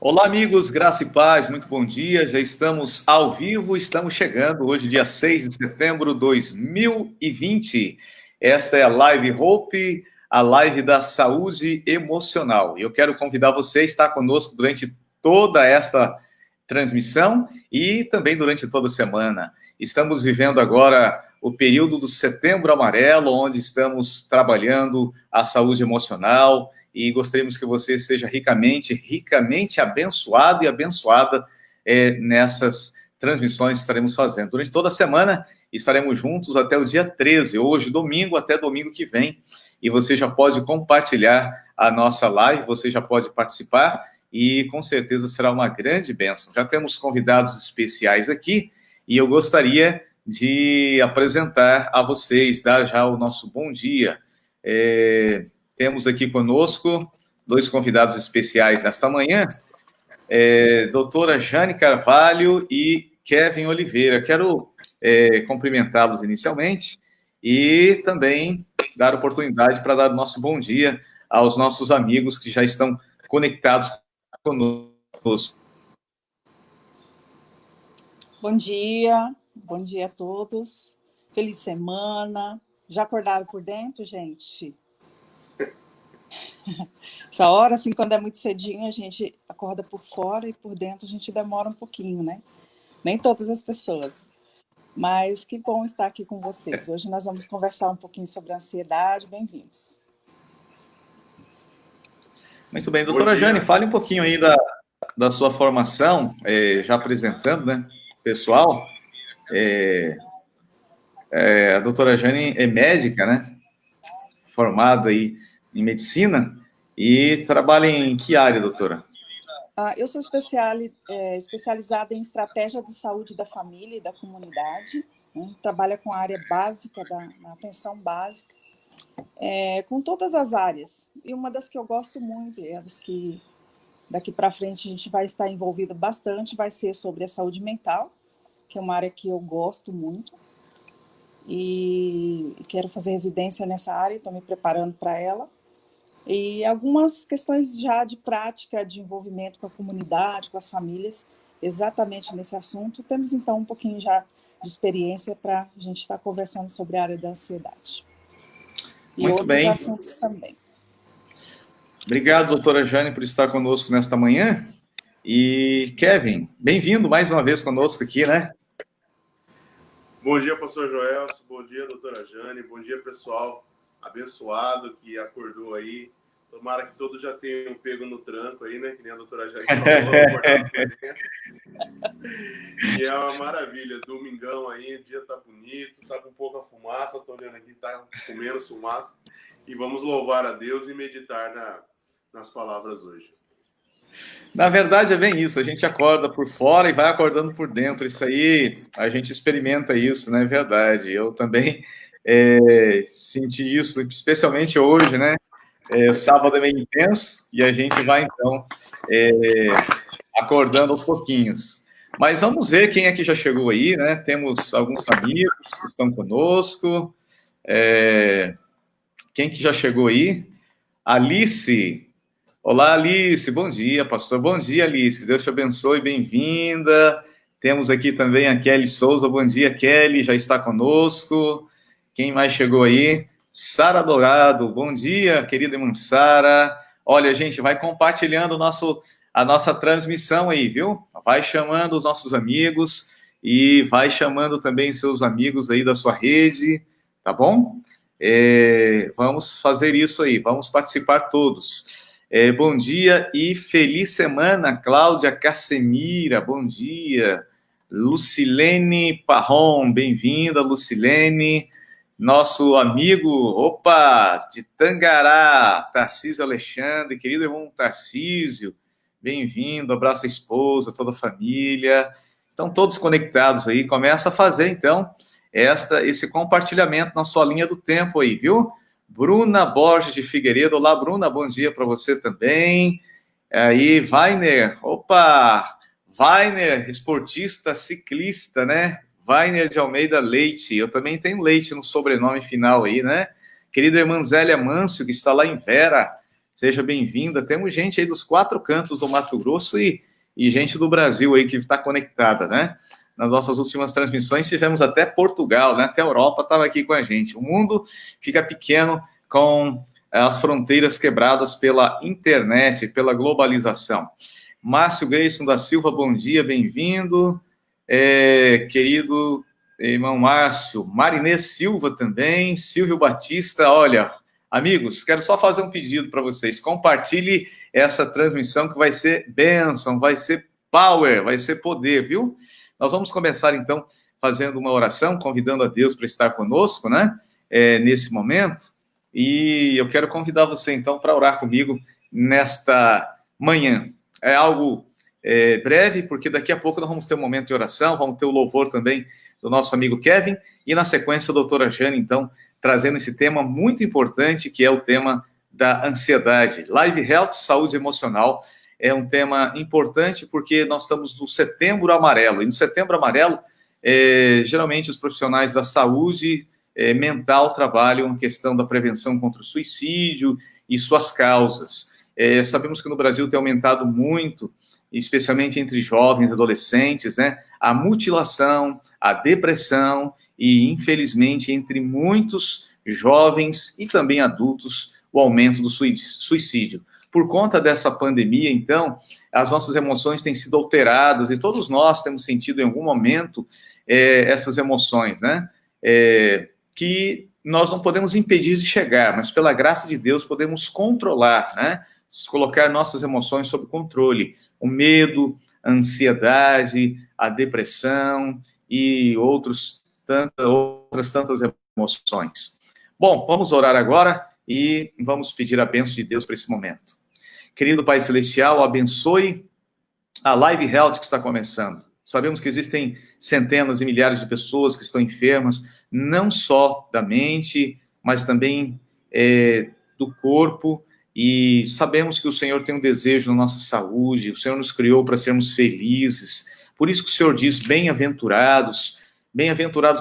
Olá, amigos, graça e paz, muito bom dia. Já estamos ao vivo, estamos chegando hoje, dia 6 de setembro de 2020. Esta é a Live Hope, a live da saúde emocional. E eu quero convidar você a estar conosco durante toda esta transmissão e também durante toda a semana. Estamos vivendo agora o período do Setembro Amarelo, onde estamos trabalhando a saúde emocional, e gostaríamos que você seja ricamente abençoado e abençoada nessas transmissões que estaremos fazendo. Durante toda a semana, estaremos juntos até o dia 13, hoje, domingo, até domingo que vem, e você já pode compartilhar a nossa live, você já pode participar, e com certeza será uma grande bênção. Já temos convidados especiais aqui, e eu gostaria de apresentar a vocês, dar já o nosso bom dia. Temos aqui conosco dois convidados especiais nesta manhã, doutora Jane Carvalho e Kevin Oliveira. Quero cumprimentá-los inicialmente e também dar oportunidade para dar o nosso bom dia aos nossos amigos que já estão conectados conosco. Bom dia a todos. Feliz semana. Já acordaram por dentro, gente? Essa hora, assim, quando é muito cedinho, a gente acorda por fora e por dentro a gente demora um pouquinho, né? Nem todas as pessoas. Mas que bom estar aqui com vocês. Hoje nós vamos conversar um pouquinho sobre a ansiedade. Bem-vindos. Muito bem. Doutora Jane, fale um pouquinho aí da sua formação, já apresentando, né, pessoal. A doutora Jane é médica, né? Formada aí em medicina, e trabalha em que área, doutora? Eu sou especializada em estratégia de saúde da família e da comunidade, né? Trabalho com a área básica, na atenção básica, com todas as áreas. E uma das que eu gosto muito, e das que daqui para frente a gente vai estar envolvido bastante, vai ser sobre a saúde mental, que é uma área que eu gosto muito. E quero fazer residência nessa área, estou me preparando para ela. E algumas questões já de prática, de envolvimento com a comunidade, com as famílias, exatamente nesse assunto. Temos, então, um pouquinho já de experiência para a gente estar conversando sobre a área da ansiedade. E muito outros bem. Assuntos também. Obrigado, doutora Jane, por estar conosco nesta manhã. E, Kevin, bem-vindo mais uma vez conosco aqui, né? Bom dia, pastor Joel. Bom dia, doutora Jane. Bom dia, pessoal abençoado que acordou aí. Tomara que todos já tenham pego no tranco aí, né? Que nem a doutora Jane falou, acordado por dentro. E é uma maravilha. Domingão aí, o dia tá bonito, tá com pouca fumaça. Tô olhando aqui, tá com menos fumaça. E vamos louvar a Deus e meditar nas palavras hoje. Na verdade, é bem isso. A gente acorda por fora e vai acordando por dentro. Isso aí, a gente experimenta isso, né? É verdade. Eu também senti isso, especialmente hoje, né? O sábado é meio intenso e a gente vai, então, acordando aos pouquinhos. Mas vamos ver quem é que já chegou aí, né? Temos alguns amigos que estão conosco. Quem que já chegou aí? Alice. Olá, Alice. Bom dia, pastor. Bom dia, Alice. Deus te abençoe. Bem-vinda. Temos aqui também a Kelly Souza. Bom dia, Kelly. Já está conosco. Quem mais chegou aí? Sara Dourado. Bom dia, querida irmã Sara. Olha, gente, vai compartilhando a nossa transmissão aí, viu? Vai chamando os nossos amigos e vai chamando também seus amigos aí da sua rede, tá bom? Vamos fazer isso aí. Vamos participar todos. Bom dia e feliz semana, Cláudia Cassemira, bom dia. Lucilene Parron, bem-vinda, Lucilene. Nosso amigo, de Tangará, Tarcísio Alexandre, querido irmão Tarcísio, bem-vindo, abraço a esposa, toda a família. Estão todos conectados aí, começa a fazer, então, esse compartilhamento na sua linha do tempo aí, viu? Bruna Borges de Figueiredo. Olá, Bruna, bom dia para você também. Aí, Vainer, Vainer, esportista, ciclista, né? Vainer de Almeida Leite, eu também tenho Leite no sobrenome final aí, né? Querida irmã Zélia Mâncio, que está lá em Vera, Seja bem-vinda. Temos gente aí dos 4 cantos do Mato Grosso e gente do Brasil aí que está conectada, né? Nas nossas últimas transmissões tivemos até Portugal, né? Até a Europa estava aqui com a gente. O mundo fica pequeno com as fronteiras quebradas pela internet, pela globalização. Márcio Gleison da Silva, bom dia, bem-vindo. Querido irmão Márcio, Marinês Silva também, Silvio Batista, olha, amigos, quero só fazer um pedido para vocês, compartilhe essa transmissão que vai ser bênção, vai ser power, vai ser poder, viu? Nós vamos começar, então, fazendo uma oração, convidando a Deus para estar conosco, né, nesse momento, e eu quero convidar você, então, para orar comigo nesta manhã. É algo breve, porque daqui a pouco nós vamos ter um momento de oração, vamos ter o louvor também do nosso amigo Kevin, e na sequência a doutora Jane, então, trazendo esse tema muito importante, que é o tema da ansiedade. Live Health, saúde emocional, é um tema importante porque nós estamos no Setembro Amarelo, e no Setembro Amarelo, geralmente os profissionais da saúde mental trabalham a questão da prevenção contra o suicídio e suas causas. Sabemos que no Brasil tem aumentado muito, especialmente entre jovens, adolescentes, né, a mutilação, a depressão e, infelizmente, entre muitos jovens e também adultos, o aumento do suicídio. Por conta dessa pandemia, então, as nossas emoções têm sido alteradas e todos nós temos sentido em algum momento essas emoções, né, que nós não podemos impedir de chegar, mas pela graça de Deus podemos controlar, né, colocar nossas emoções sob controle. O medo, a ansiedade, a depressão e outras tantas emoções. Bom, vamos orar agora e vamos pedir a bênção de Deus para esse momento. Querido Pai Celestial, abençoe a Live Health que está começando. Sabemos que existem centenas e milhares de pessoas que estão enfermas, não só da mente, mas também do corpo, e sabemos que o Senhor tem um desejo na nossa saúde, o Senhor nos criou para sermos felizes, por isso que o Senhor diz, bem-aventurados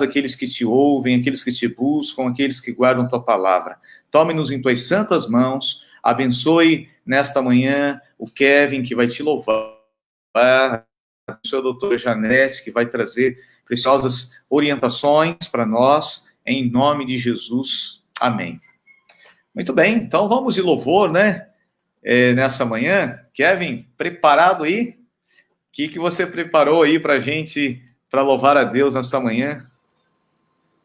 aqueles que te ouvem, aqueles que te buscam, aqueles que guardam tua palavra. Tome-nos em tuas santas mãos, abençoe nesta manhã o Kevin, que vai te louvar, abençoe a doutora Janete, que vai trazer preciosas orientações para nós, em nome de Jesus. Amém. Muito bem, então vamos de louvor, né? Nessa manhã. Kevin, preparado aí? O que você preparou aí para a gente, para louvar a Deus nessa manhã?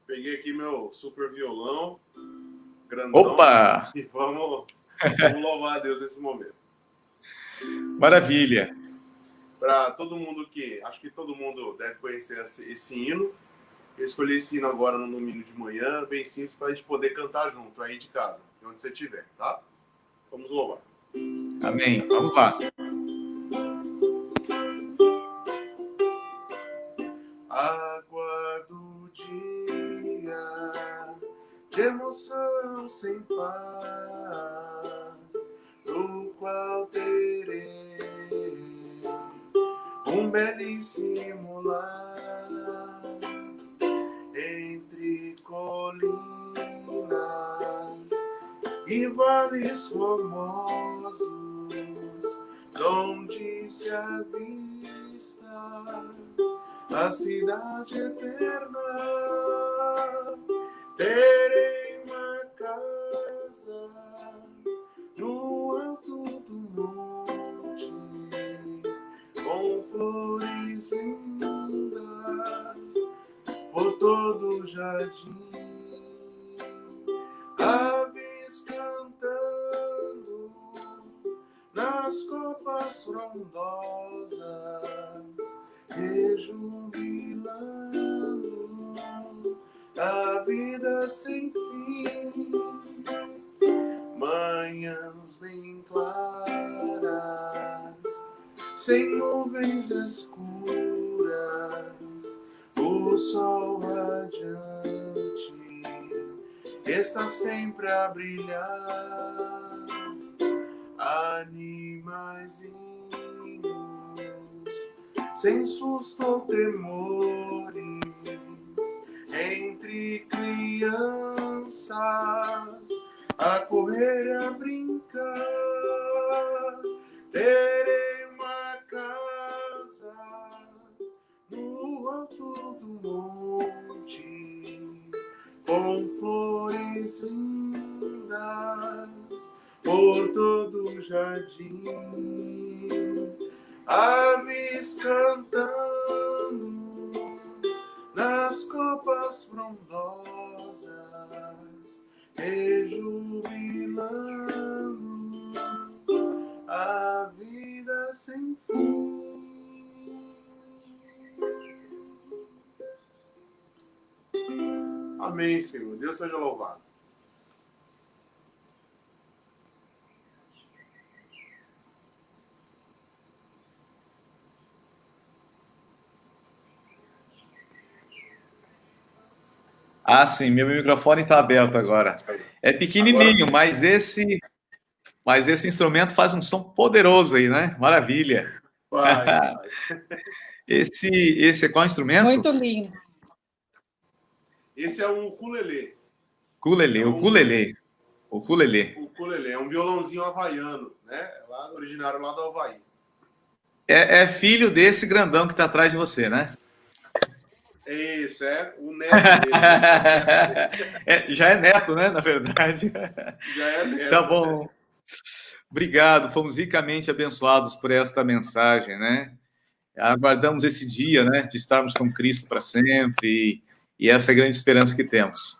Peguei aqui meu super violão, grandão. Opa! E vamos louvar a Deus nesse momento. Maravilha! Para todo mundo acho que todo mundo deve conhecer esse hino. Eu escolhi esse hino agora no domingo de manhã, bem simples, para a gente poder cantar junto aí de casa, de onde você estiver, tá? Vamos louvar. Amém. Vamos lá. Aguardo o dia de emoção sem par, no qual terei um belíssimo lar. Entre colinas e vales formosos, onde se avista a cidade eterna, terei uma casa no alto do monte, com flores lindas por todo o jardim, aves cantando nas copas frondosas, rejubilando a vida sem fim. Manhãs bem claras, sem nuvens escuras, o sol radiante está sempre a brilhar. Animaizinhos, sem susto ou temores, entre crianças a correr e a brincar. jardim, aves cantando nas copas frondosas, rejubilando a vida sem fim. Amém, Senhor. Deus seja louvado. Ah, sim, meu microfone está aberto agora. É pequenininho, mas esse instrumento faz um som poderoso aí, né? Maravilha. Faz. Esse é qual instrumento? Muito lindo. Esse é um ukulele. Ukulele, ukulele. Ukulele. Ukulele, é um violãozinho havaiano, né? Originário lá do Havaí. É filho desse grandão que está atrás de você, né? Isso, é o neto dele. Já é neto, né? Na verdade. Já é neto. Tá bom. Né? Obrigado. Fomos ricamente abençoados por esta mensagem, né? Aguardamos esse dia, né? De estarmos com Cristo para sempre. E essa é a grande esperança que temos.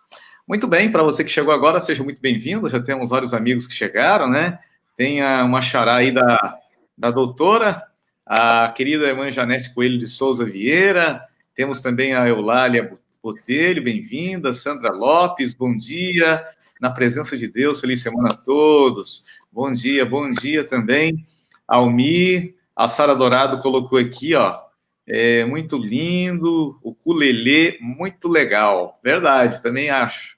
Muito bem, para você que chegou agora, seja muito bem-vindo. Já temos vários amigos que chegaram, né? Tem uma xará aí da doutora, a querida irmã Janete Coelho de Souza Vieira. Temos também a Eulália Botelho, bem-vinda. Sandra Lopes, bom dia. Na presença de Deus, feliz semana a todos. Bom dia também. Almir, a Sara Dourado colocou aqui, ó. É muito lindo, o ukulele, muito legal. Verdade, também acho.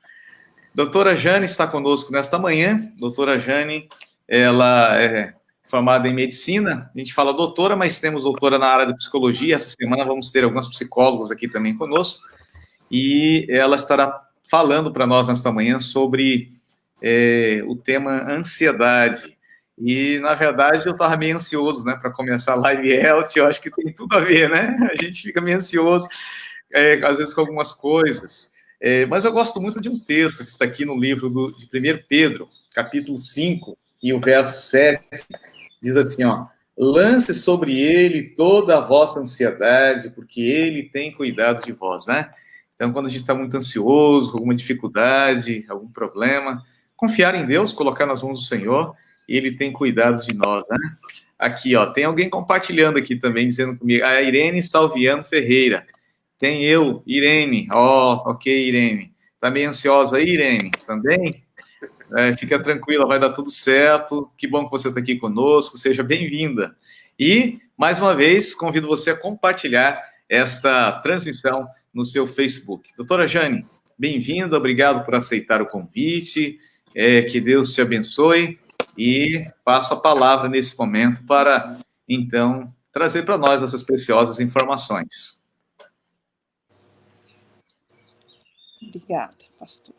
Doutora Jane está conosco nesta manhã. Doutora Jane, ela é formada em medicina. A gente fala doutora, mas temos doutora na área de psicologia. Essa semana vamos ter alguns psicólogos aqui também conosco. E ela estará falando para nós nesta manhã sobre o tema ansiedade. E, na verdade, eu estava meio ansioso, né, para começar a live health. Eu acho que tem tudo a ver, né? A gente fica meio ansioso, às vezes, com algumas coisas. Mas eu gosto muito de um texto que está aqui no livro de 1 Pedro, capítulo 5, e o verso 7, diz assim, ó, lance sobre ele toda a vossa ansiedade, porque ele tem cuidado de vós, né? Então, quando a gente está muito ansioso, alguma dificuldade, algum problema, confiar em Deus, colocar nas mãos do Senhor, e ele tem cuidado de nós, né? Aqui, ó, tem alguém compartilhando aqui também, dizendo comigo, a Irene Salviano Ferreira. Tem eu, Irene. Ok, Irene. Tá meio ansiosa aí, Irene? Também? Fica tranquila, vai dar tudo certo. Que bom que você está aqui conosco. Seja bem-vinda. E, mais uma vez, convido você a compartilhar esta transmissão no seu Facebook. Doutora Jane, bem-vinda. Obrigado por aceitar o convite. Que Deus te abençoe. E passo a palavra nesse momento para, então, trazer para nós essas preciosas informações. Obrigada, pastor.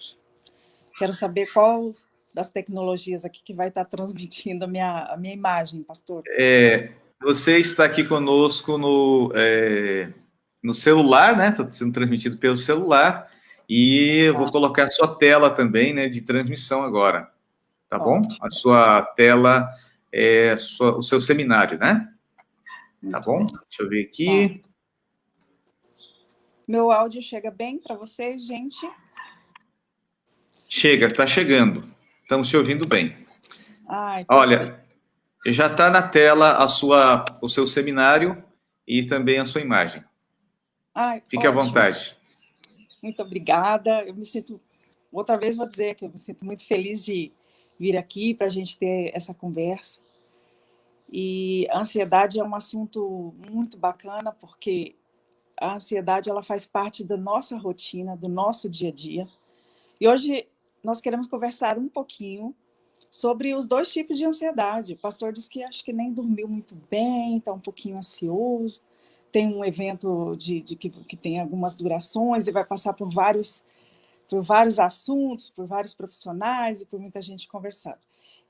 Quero saber qual das tecnologias aqui que vai estar transmitindo a minha imagem, pastor. Você está aqui conosco no celular, né? Está sendo transmitido pelo celular. E eu vou colocar a sua tela também, né, de transmissão agora. Tá bom? A sua tela é o seu seminário, né? Tá bom? Deixa eu ver aqui. Meu áudio chega bem para vocês, gente? Chega, está chegando. Estamos te ouvindo bem. Ai, olha, já está na tela o seu seminário e também a sua imagem. Fique à vontade. Muito obrigada. Eu me sinto, outra vez vou dizer que eu me sinto muito feliz de vir aqui para a gente ter essa conversa. E a ansiedade é um assunto muito bacana, porque a ansiedade ela faz parte da nossa rotina, do nosso dia a dia. E hoje nós queremos conversar um pouquinho sobre os dois tipos de ansiedade. O pastor disse que acho que nem dormiu muito bem, está um pouquinho ansioso, tem um evento que tem algumas durações e vai passar por vários assuntos, por vários profissionais e por muita gente conversando.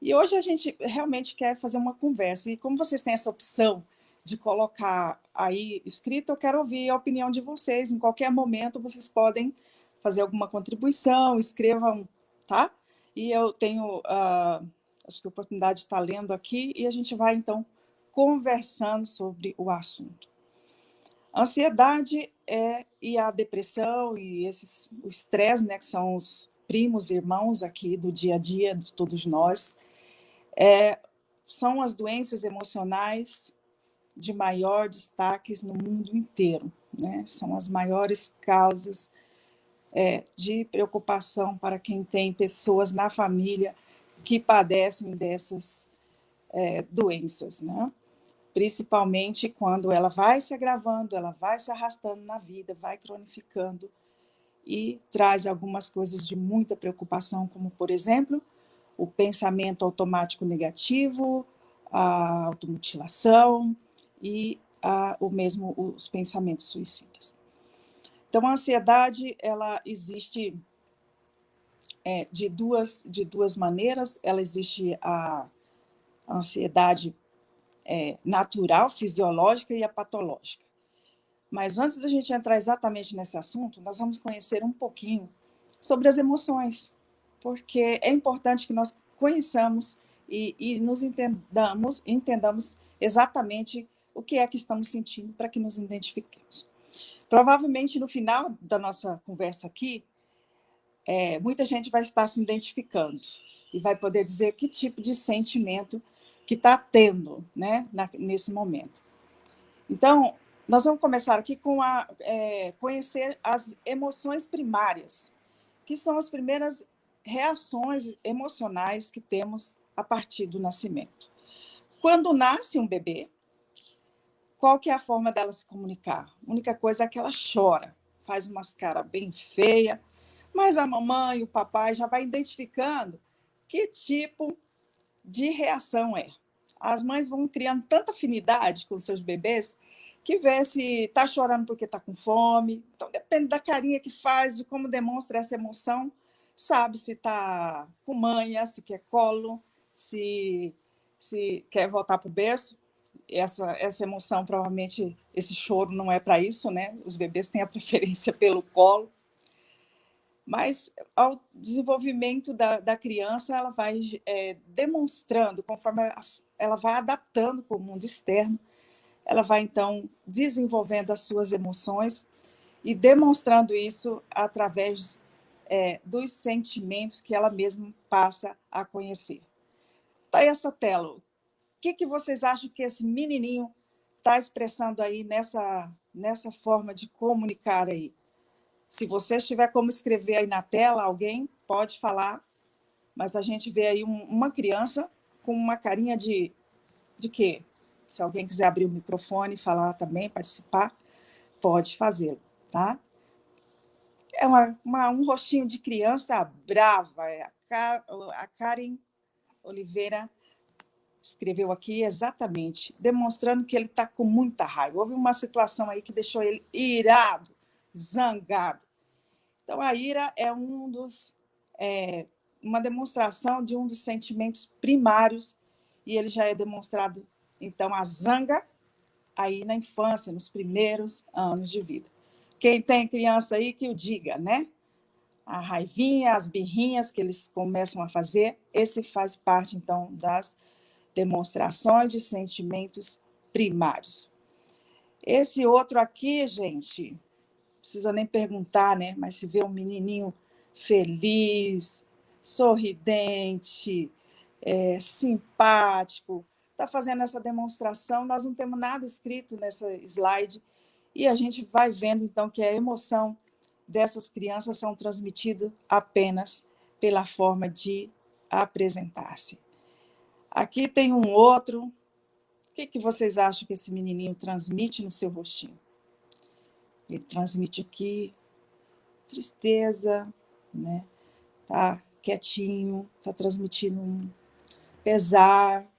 E hoje a gente realmente quer fazer uma conversa. E como vocês têm essa opção de colocar aí escrito, eu quero ouvir a opinião de vocês. Em qualquer momento vocês podem fazer alguma contribuição, escrevam, tá? E eu tenho acho que a oportunidade de estar lendo aqui e a gente vai, então, conversando sobre o assunto. A ansiedade e a depressão e o estresse, né, que são os primos irmãos aqui do dia a dia de todos nós, são as doenças emocionais de maior destaque no mundo inteiro, né? São as maiores causas de preocupação para quem tem pessoas na família que padecem dessas doenças, né? Principalmente quando ela vai se agravando, ela vai se arrastando na vida, vai cronificando e traz algumas coisas de muita preocupação, como, por exemplo, o pensamento automático negativo, a automutilação e os pensamentos suicidas. Então, a ansiedade, ela existe de duas maneiras. Ela existe a ansiedade natural, fisiológica e a patológica. Mas antes da gente entrar exatamente nesse assunto, nós vamos conhecer um pouquinho sobre as emoções, porque é importante que nós conheçamos e nos entendamos exatamente o que é que estamos sentindo para que nos identifiquemos. Provavelmente, no final da nossa conversa aqui, muita gente vai estar se identificando e vai poder dizer que tipo de sentimento que está tendo, né, nesse momento. Então, nós vamos começar aqui com conhecer as emoções primárias, que são as primeiras reações emocionais que temos a partir do nascimento. Quando nasce um bebê, qual que é a forma dela se comunicar? A única coisa é que ela chora, faz umas caras bem feias, mas a mamãe e o papai já vai identificando que tipo de reação é. As mães vão criando tanta afinidade com seus bebês que vê se está chorando porque está com fome. Então, depende da carinha que faz, de como demonstra essa emoção, sabe se está com manha, se quer colo, se quer voltar para o berço. Essa emoção, provavelmente, esse choro não é para isso, né? Os bebês têm a preferência pelo colo. Mas, ao desenvolvimento da criança, ela vai demonstrando, conforme ela vai adaptando com o mundo externo, ela vai, então, desenvolvendo as suas emoções e demonstrando isso através dos sentimentos que ela mesma passa a conhecer. Tá aí essa tela. O que vocês acham que esse menininho está expressando aí nessa forma de comunicar aí? Se você tiver como escrever aí na tela, alguém pode falar, mas a gente vê aí uma criança com uma carinha de quê? Se alguém quiser abrir o microfone e falar também, participar, pode fazê-lo, tá? É um rostinho de criança brava. A Karen Oliveira escreveu aqui exatamente, demonstrando que ele está com muita raiva. Houve uma situação aí que deixou ele irado, zangado. Então, a ira é uma demonstração de um dos sentimentos primários e ele já é demonstrado, então, a zanga aí na infância, nos primeiros anos de vida. Quem tem criança aí que o diga, né? A raivinha, as birrinhas que eles começam a fazer, esse faz parte, então, das demonstrações de sentimentos primários. Esse outro aqui, gente, não precisa nem perguntar, né? Mas se vê um menininho feliz, sorridente, simpático, está fazendo essa demonstração, nós não temos nada escrito nessa slide, e a gente vai vendo, então, que a emoção dessas crianças são transmitidas apenas pela forma de apresentar-se. Aqui tem um outro. O que vocês acham que esse menininho transmite no seu rostinho? Ele transmite aqui tristeza, né? Tá quietinho, tá transmitindo um pesar,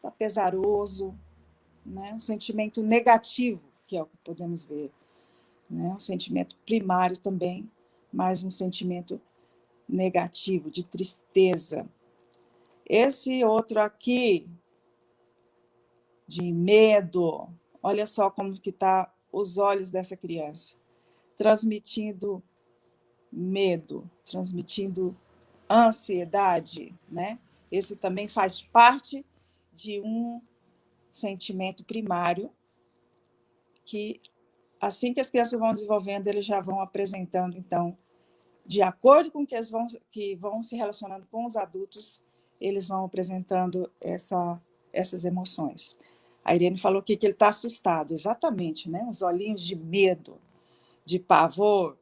tá pesaroso, né? Um sentimento negativo, que é o que podemos ver, né? Um sentimento primário também, mas um sentimento negativo, de tristeza. Esse outro aqui, de medo, olha só como que tá os olhos dessa criança, transmitindo medo, transmitindo ansiedade, né? esse também faz parte de um sentimento primário que, assim que as crianças vão desenvolvendo, eles já vão apresentando, então, de acordo com que vão se relacionando com os adultos, eles vão apresentando essas emoções. A Irene falou aqui que ele está assustado, exatamente, né? Os olhinhos de medo, de pavor,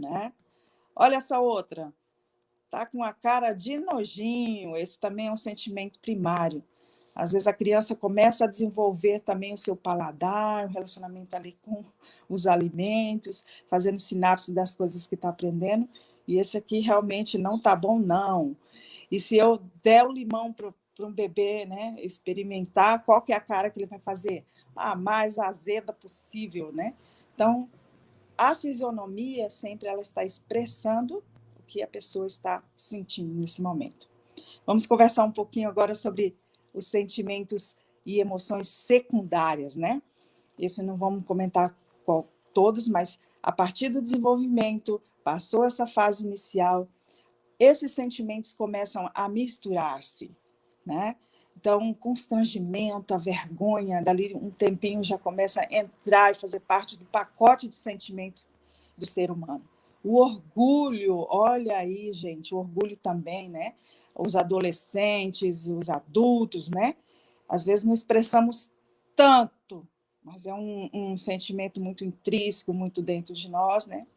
né? Olha essa outra, tá com a cara de nojinho, esse também é um sentimento primário. Às vezes a criança começa a desenvolver também o seu paladar, o relacionamento ali com os alimentos, fazendo sinapses das coisas que está aprendendo, e esse aqui realmente não está bom, não. E se eu der o limão para um bebê, né, experimentar, qual que é a cara que ele vai fazer? A mais azeda possível, né? Então, a fisionomia sempre ela está expressando o que a pessoa está sentindo nesse momento. Vamos conversar um pouquinho agora sobre os sentimentos e emoções secundárias, né? Esse não vamos comentar todos, mas a partir do desenvolvimento, passou essa fase inicial, esses sentimentos começam a misturar-se, né? Então, o constrangimento, a vergonha, dali um tempinho já começa a entrar e fazer parte do pacote de sentimentos do ser humano. O orgulho, olha aí, gente, o orgulho também, né? Os adolescentes, os adultos, né? Às vezes não expressamos tanto, mas é um sentimento muito intrínseco, muito dentro de nós, né?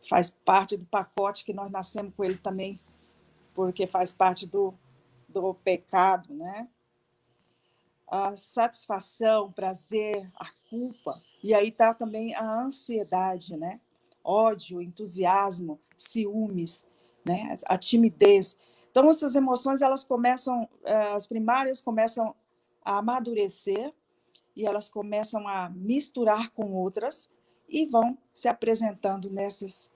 Faz parte do pacote que nós nascemos com ele também, porque faz parte do pecado, né? A satisfação, o prazer, a culpa. E aí está também a ansiedade, né? Ódio, entusiasmo, ciúmes, né? A timidez. Então, essas emoções, elas começam, as primárias começam a amadurecer e elas começam a misturar com outras e vão se apresentando nessas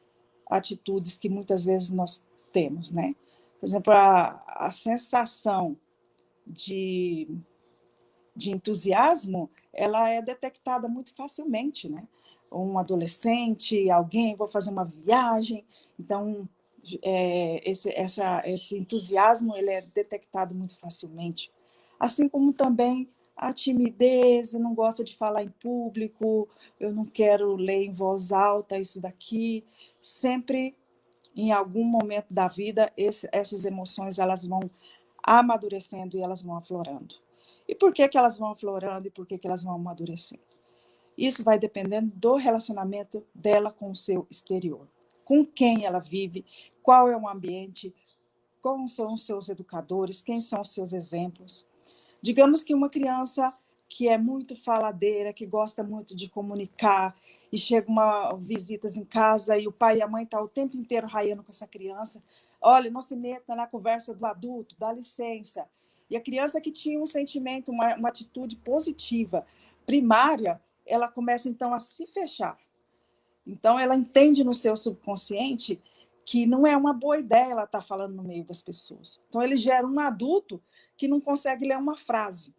atitudes que muitas vezes nós temos, né? Por exemplo, a sensação de entusiasmo, ela é detectada muito facilmente, né? Um adolescente, alguém, vou fazer uma viagem, então esse entusiasmo ele é detectado muito facilmente. Assim como também a timidez, eu não gosto de falar em público, eu não quero ler em voz alta isso daqui, sempre em algum momento da vida, essas emoções elas vão amadurecendo e elas vão aflorando. E por que elas vão aflorando e por que elas vão amadurecendo? Isso vai dependendo do relacionamento dela com o seu exterior. Com quem ela vive, qual é o ambiente, como são os seus educadores, quem são os seus exemplos. Digamos que uma criança que é muito faladeira, que gosta muito de comunicar, e chega visitas em casa e o pai e a mãe estão o tempo inteiro raiando com essa criança. Olha, não se meta na conversa do adulto, dá licença. E a criança que tinha um sentimento, uma atitude positiva, primária, ela começa então a se fechar. Então ela entende no seu subconsciente que não é uma boa ideia ela estar falando no meio das pessoas. Então ele gera um adulto que não consegue ler uma frase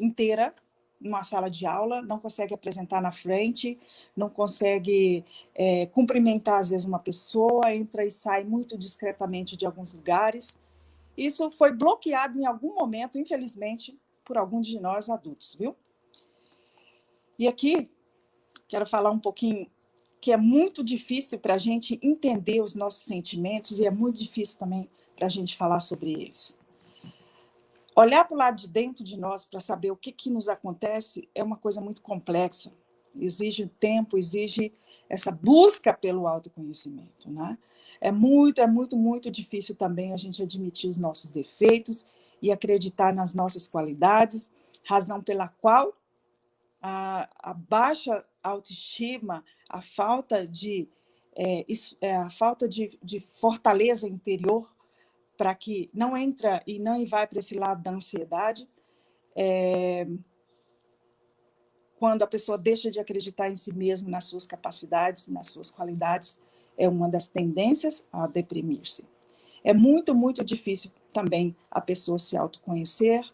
inteira numa sala de aula, não consegue apresentar na frente, não consegue cumprimentar, às vezes, uma pessoa, entra e sai muito discretamente de alguns lugares. Isso foi bloqueado em algum momento, infelizmente, por alguns de nós adultos, viu? E aqui, quero falar um pouquinho que é muito difícil para a gente entender os nossos sentimentos e é muito difícil também para a gente falar sobre eles. Olhar para o lado de dentro de nós para saber o que nos acontece é uma coisa muito complexa. Exige tempo, exige essa busca pelo autoconhecimento, né? É muito difícil também a gente admitir os nossos defeitos e acreditar nas nossas qualidades, razão pela qual a baixa autoestima, a falta de fortaleza interior para que não entra e não vai para esse lado da ansiedade, quando a pessoa deixa de acreditar em si mesma, nas suas capacidades, nas suas qualidades, é uma das tendências a deprimir-se. É muito difícil também a pessoa se autoconhecer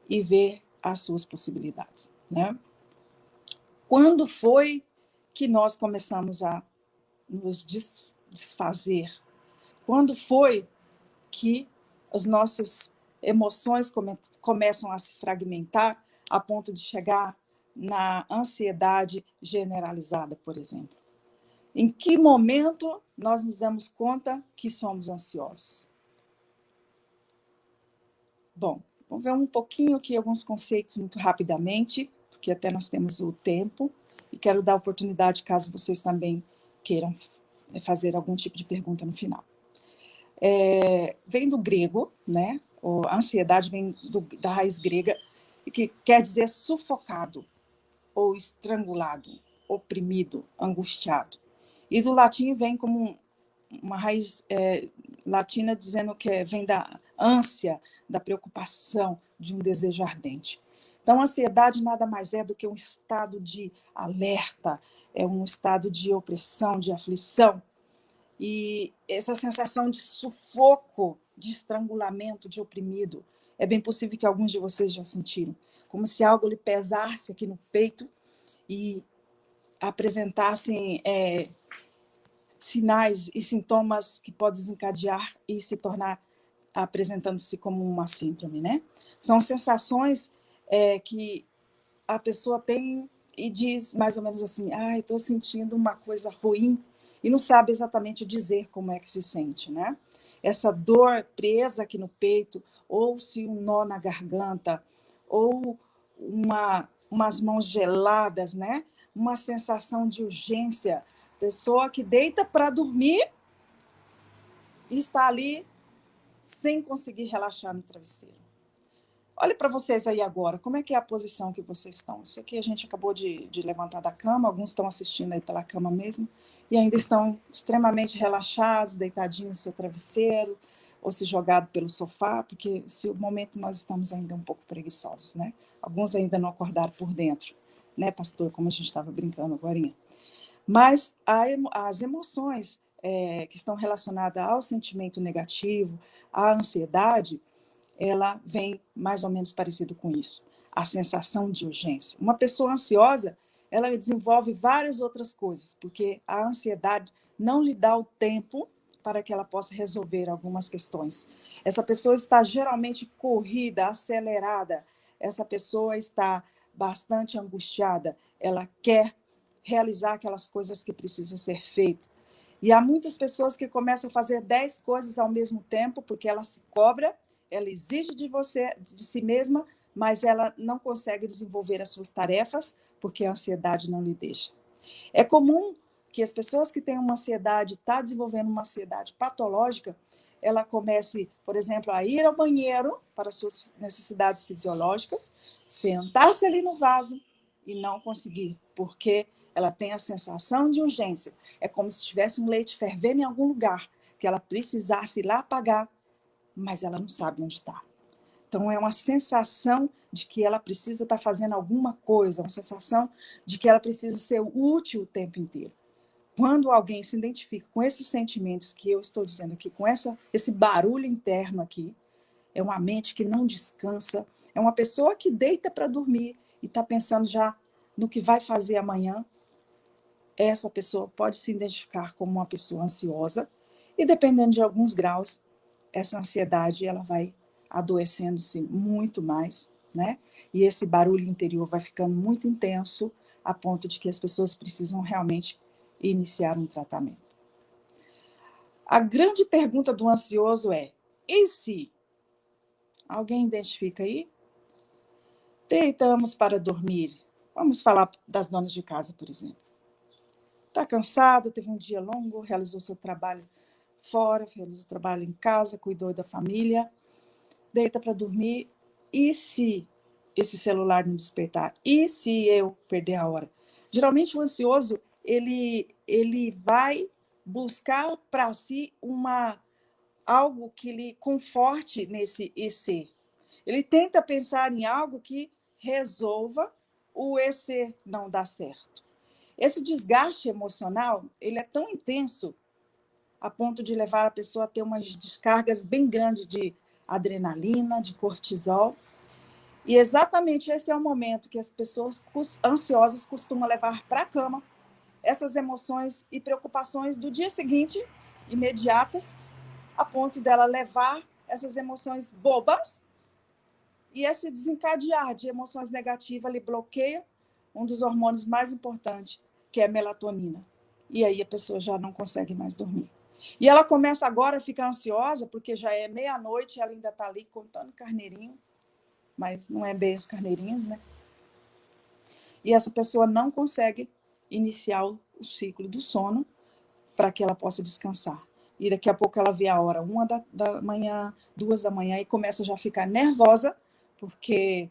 e ver as suas possibilidades, né? Quando foi que nós começamos a nos desfazer? Quando foi que as nossas emoções começam a se fragmentar a ponto de chegar na ansiedade generalizada, por exemplo. Em que momento nós nos damos conta que somos ansiosos? Bom, vamos ver um pouquinho aqui alguns conceitos muito rapidamente, porque até nós temos o tempo, e quero dar oportunidade, caso vocês também queiram fazer algum tipo de pergunta no final. Vem do grego, né? A ansiedade vem da raiz grega, que quer dizer sufocado, ou estrangulado, oprimido, angustiado. E do latim vem como uma raiz latina dizendo que vem da ânsia, da preocupação, de um desejo ardente. Então, a ansiedade nada mais é do que um estado de alerta, é um estado de opressão, de aflição. E essa sensação de sufoco, de estrangulamento, de oprimido, é bem possível que alguns de vocês já sentiram, como se algo lhe pesasse aqui no peito e apresentassem sinais e sintomas que podem desencadear e se tornar apresentando-se como uma síndrome, né? São sensações que a pessoa tem e diz mais ou menos assim, estou sentindo uma coisa ruim, e não sabe exatamente dizer como é que se sente, né? Essa dor presa aqui no peito, ou se um nó na garganta, ou umas mãos geladas, né? Uma sensação de urgência. Pessoa que deita para dormir e está ali sem conseguir relaxar no travesseiro. Olhe para vocês aí agora, como é que é a posição que vocês estão? Isso aqui a gente acabou de levantar da cama, alguns estão assistindo aí pela cama mesmo, e ainda estão extremamente relaxados, deitadinhos no seu travesseiro, ou se jogado pelo sofá, porque esse momento nós estamos ainda um pouco preguiçosos, né? Alguns ainda não acordaram por dentro, né, pastor? Como a gente estava brincando agorinha. Mas as emoções que estão relacionadas ao sentimento negativo, à ansiedade, ela vem mais ou menos parecido com isso, a sensação de urgência. Uma pessoa ansiosa, ela desenvolve várias outras coisas, porque a ansiedade não lhe dá o tempo para que ela possa resolver algumas questões. Essa pessoa está geralmente corrida, acelerada, essa pessoa está bastante angustiada, ela quer realizar aquelas coisas que precisam ser feitas. E há muitas pessoas que começam a fazer 10 coisas ao mesmo tempo, porque ela se cobra, ela exige de você, de si mesma, mas ela não consegue desenvolver as suas tarefas, porque a ansiedade não lhe deixa. É comum que as pessoas que têm uma ansiedade, estão desenvolvendo uma ansiedade patológica, ela comece, por exemplo, a ir ao banheiro para suas necessidades fisiológicas, sentar-se ali no vaso e não conseguir, porque ela tem a sensação de urgência. É como se tivesse um leite fervendo em algum lugar, que ela precisasse ir lá apagar, mas ela não sabe onde está. Então, é uma sensação de que ela precisa estar fazendo alguma coisa, uma sensação de que ela precisa ser útil o tempo inteiro. Quando alguém se identifica com esses sentimentos que eu estou dizendo aqui, com esse barulho interno aqui, é uma mente que não descansa, é uma pessoa que deita para dormir e está pensando já no que vai fazer amanhã, essa pessoa pode se identificar como uma pessoa ansiosa e, dependendo de alguns graus, essa ansiedade ela vai adoecendo-se muito mais, né? E esse barulho interior vai ficando muito intenso a ponto de que as pessoas precisam realmente iniciar um tratamento. A grande pergunta do ansioso é: e se? Alguém identifica aí? Deitamos para dormir. Vamos falar das donas de casa, por exemplo. Está cansada, teve um dia longo, realizou seu trabalho fora, realizou o trabalho em casa, cuidou da família, deita para dormir. E se esse celular não despertar? E se eu perder a hora? Geralmente o ansioso, ele vai buscar para si algo que lhe conforte nesse e se. Ele tenta pensar em algo que resolva o e se não dar certo. Esse desgaste emocional, ele é tão intenso a ponto de levar a pessoa a ter umas descargas bem grandes de adrenalina, de cortisol. E exatamente esse é o momento que as pessoas ansiosas costumam levar para a cama essas emoções e preocupações do dia seguinte, imediatas, a ponto dela levar essas emoções bobas, e esse desencadear de emoções negativas, ele bloqueia um dos hormônios mais importantes, que é a melatonina. E aí a pessoa já não consegue mais dormir. E ela começa agora a ficar ansiosa, porque já é meia-noite e ela ainda está ali contando carneirinho, mas não é bem os carneirinhos, né? E essa pessoa não consegue iniciar o ciclo do sono para que ela possa descansar. E daqui a pouco ela vê a hora 1 da manhã, 2 da manhã, e começa já a ficar nervosa, porque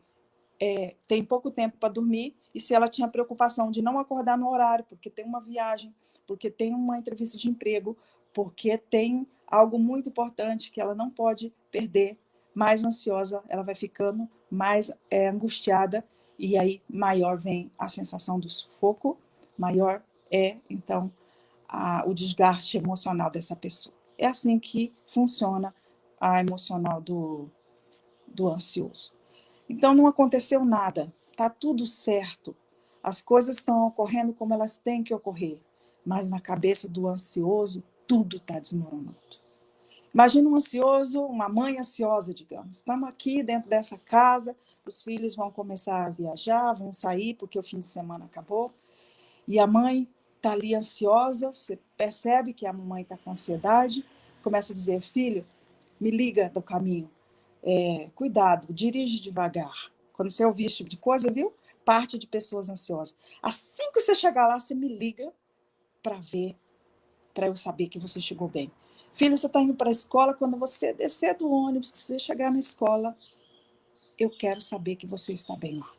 tem pouco tempo para dormir, e se ela tinha preocupação de não acordar no horário, porque tem uma viagem, porque tem uma entrevista de emprego, porque tem algo muito importante que ela não pode perder, mais ansiosa ela vai ficando, mais angustiada, e aí maior vem a sensação do sufoco, maior então, o desgaste emocional dessa pessoa. É assim que funciona a emocional do ansioso. Então, não aconteceu nada, está tudo certo. As coisas estão ocorrendo como elas têm que ocorrer, mas na cabeça do ansioso, tudo está desmoronando. Imagina um ansioso, uma mãe ansiosa, digamos. Estamos aqui dentro dessa casa, os filhos vão começar a viajar, vão sair porque o fim de semana acabou, e a mãe está ali ansiosa, você percebe que a mãe está com ansiedade, começa a dizer, filho, me liga do caminho, cuidado, dirige devagar. Quando você ouvir esse tipo de coisa, viu? Parte de pessoas ansiosas. Assim que você chegar lá, você me liga para ver, para eu saber que você chegou bem. Filho, você está indo para a escola, quando você descer do ônibus, que você chegar na escola, eu quero saber que você está bem lá.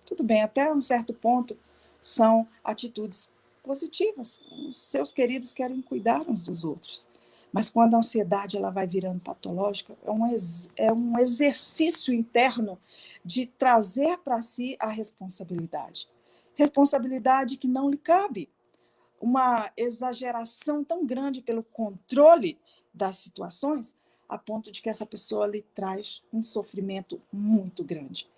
Tudo bem, até um certo ponto, são atitudes positivas. Os seus queridos querem cuidar uns dos outros. Mas quando a ansiedade ela vai virando patológica, é um exercício interno de trazer para si a responsabilidade. Responsabilidade que não lhe cabe. Uma exageração tão grande pelo controle das situações, a ponto de que essa pessoa lhe traz um sofrimento muito grande.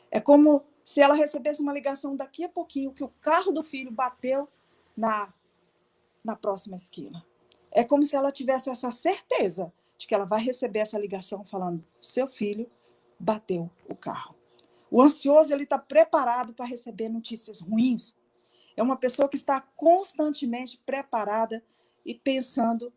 É como se ela recebesse uma ligação daqui a pouquinho que o carro do filho bateu na próxima esquina. É como se ela tivesse essa certeza de que ela vai receber essa ligação falando, seu filho bateu o carro. O ansioso ele está preparado para receber notícias ruins. É uma pessoa que está constantemente preparada e pensando,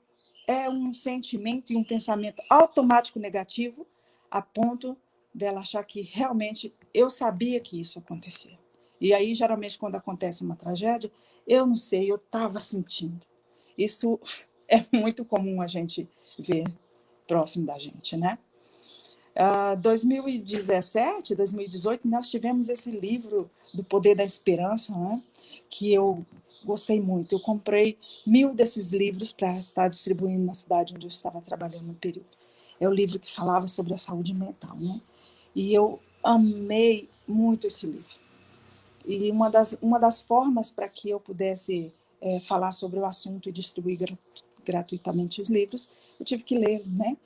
um sentimento e um pensamento automático negativo, a ponto dela achar que realmente eu sabia que isso acontecia. E aí, geralmente, quando acontece uma tragédia, eu não sei, eu estava sentindo. Isso é muito comum a gente ver próximo da gente, né? 2017, 2018, nós tivemos esse livro do Poder da Esperança, né, que eu gostei muito. Eu comprei 1000 desses livros para estar distribuindo na cidade onde eu estava trabalhando no período. É o livro que falava sobre a saúde mental, né? E eu amei muito esse livro. E uma das formas para que eu pudesse falar sobre o assunto e distribuir gratuitamente os livros, eu tive que ler, né?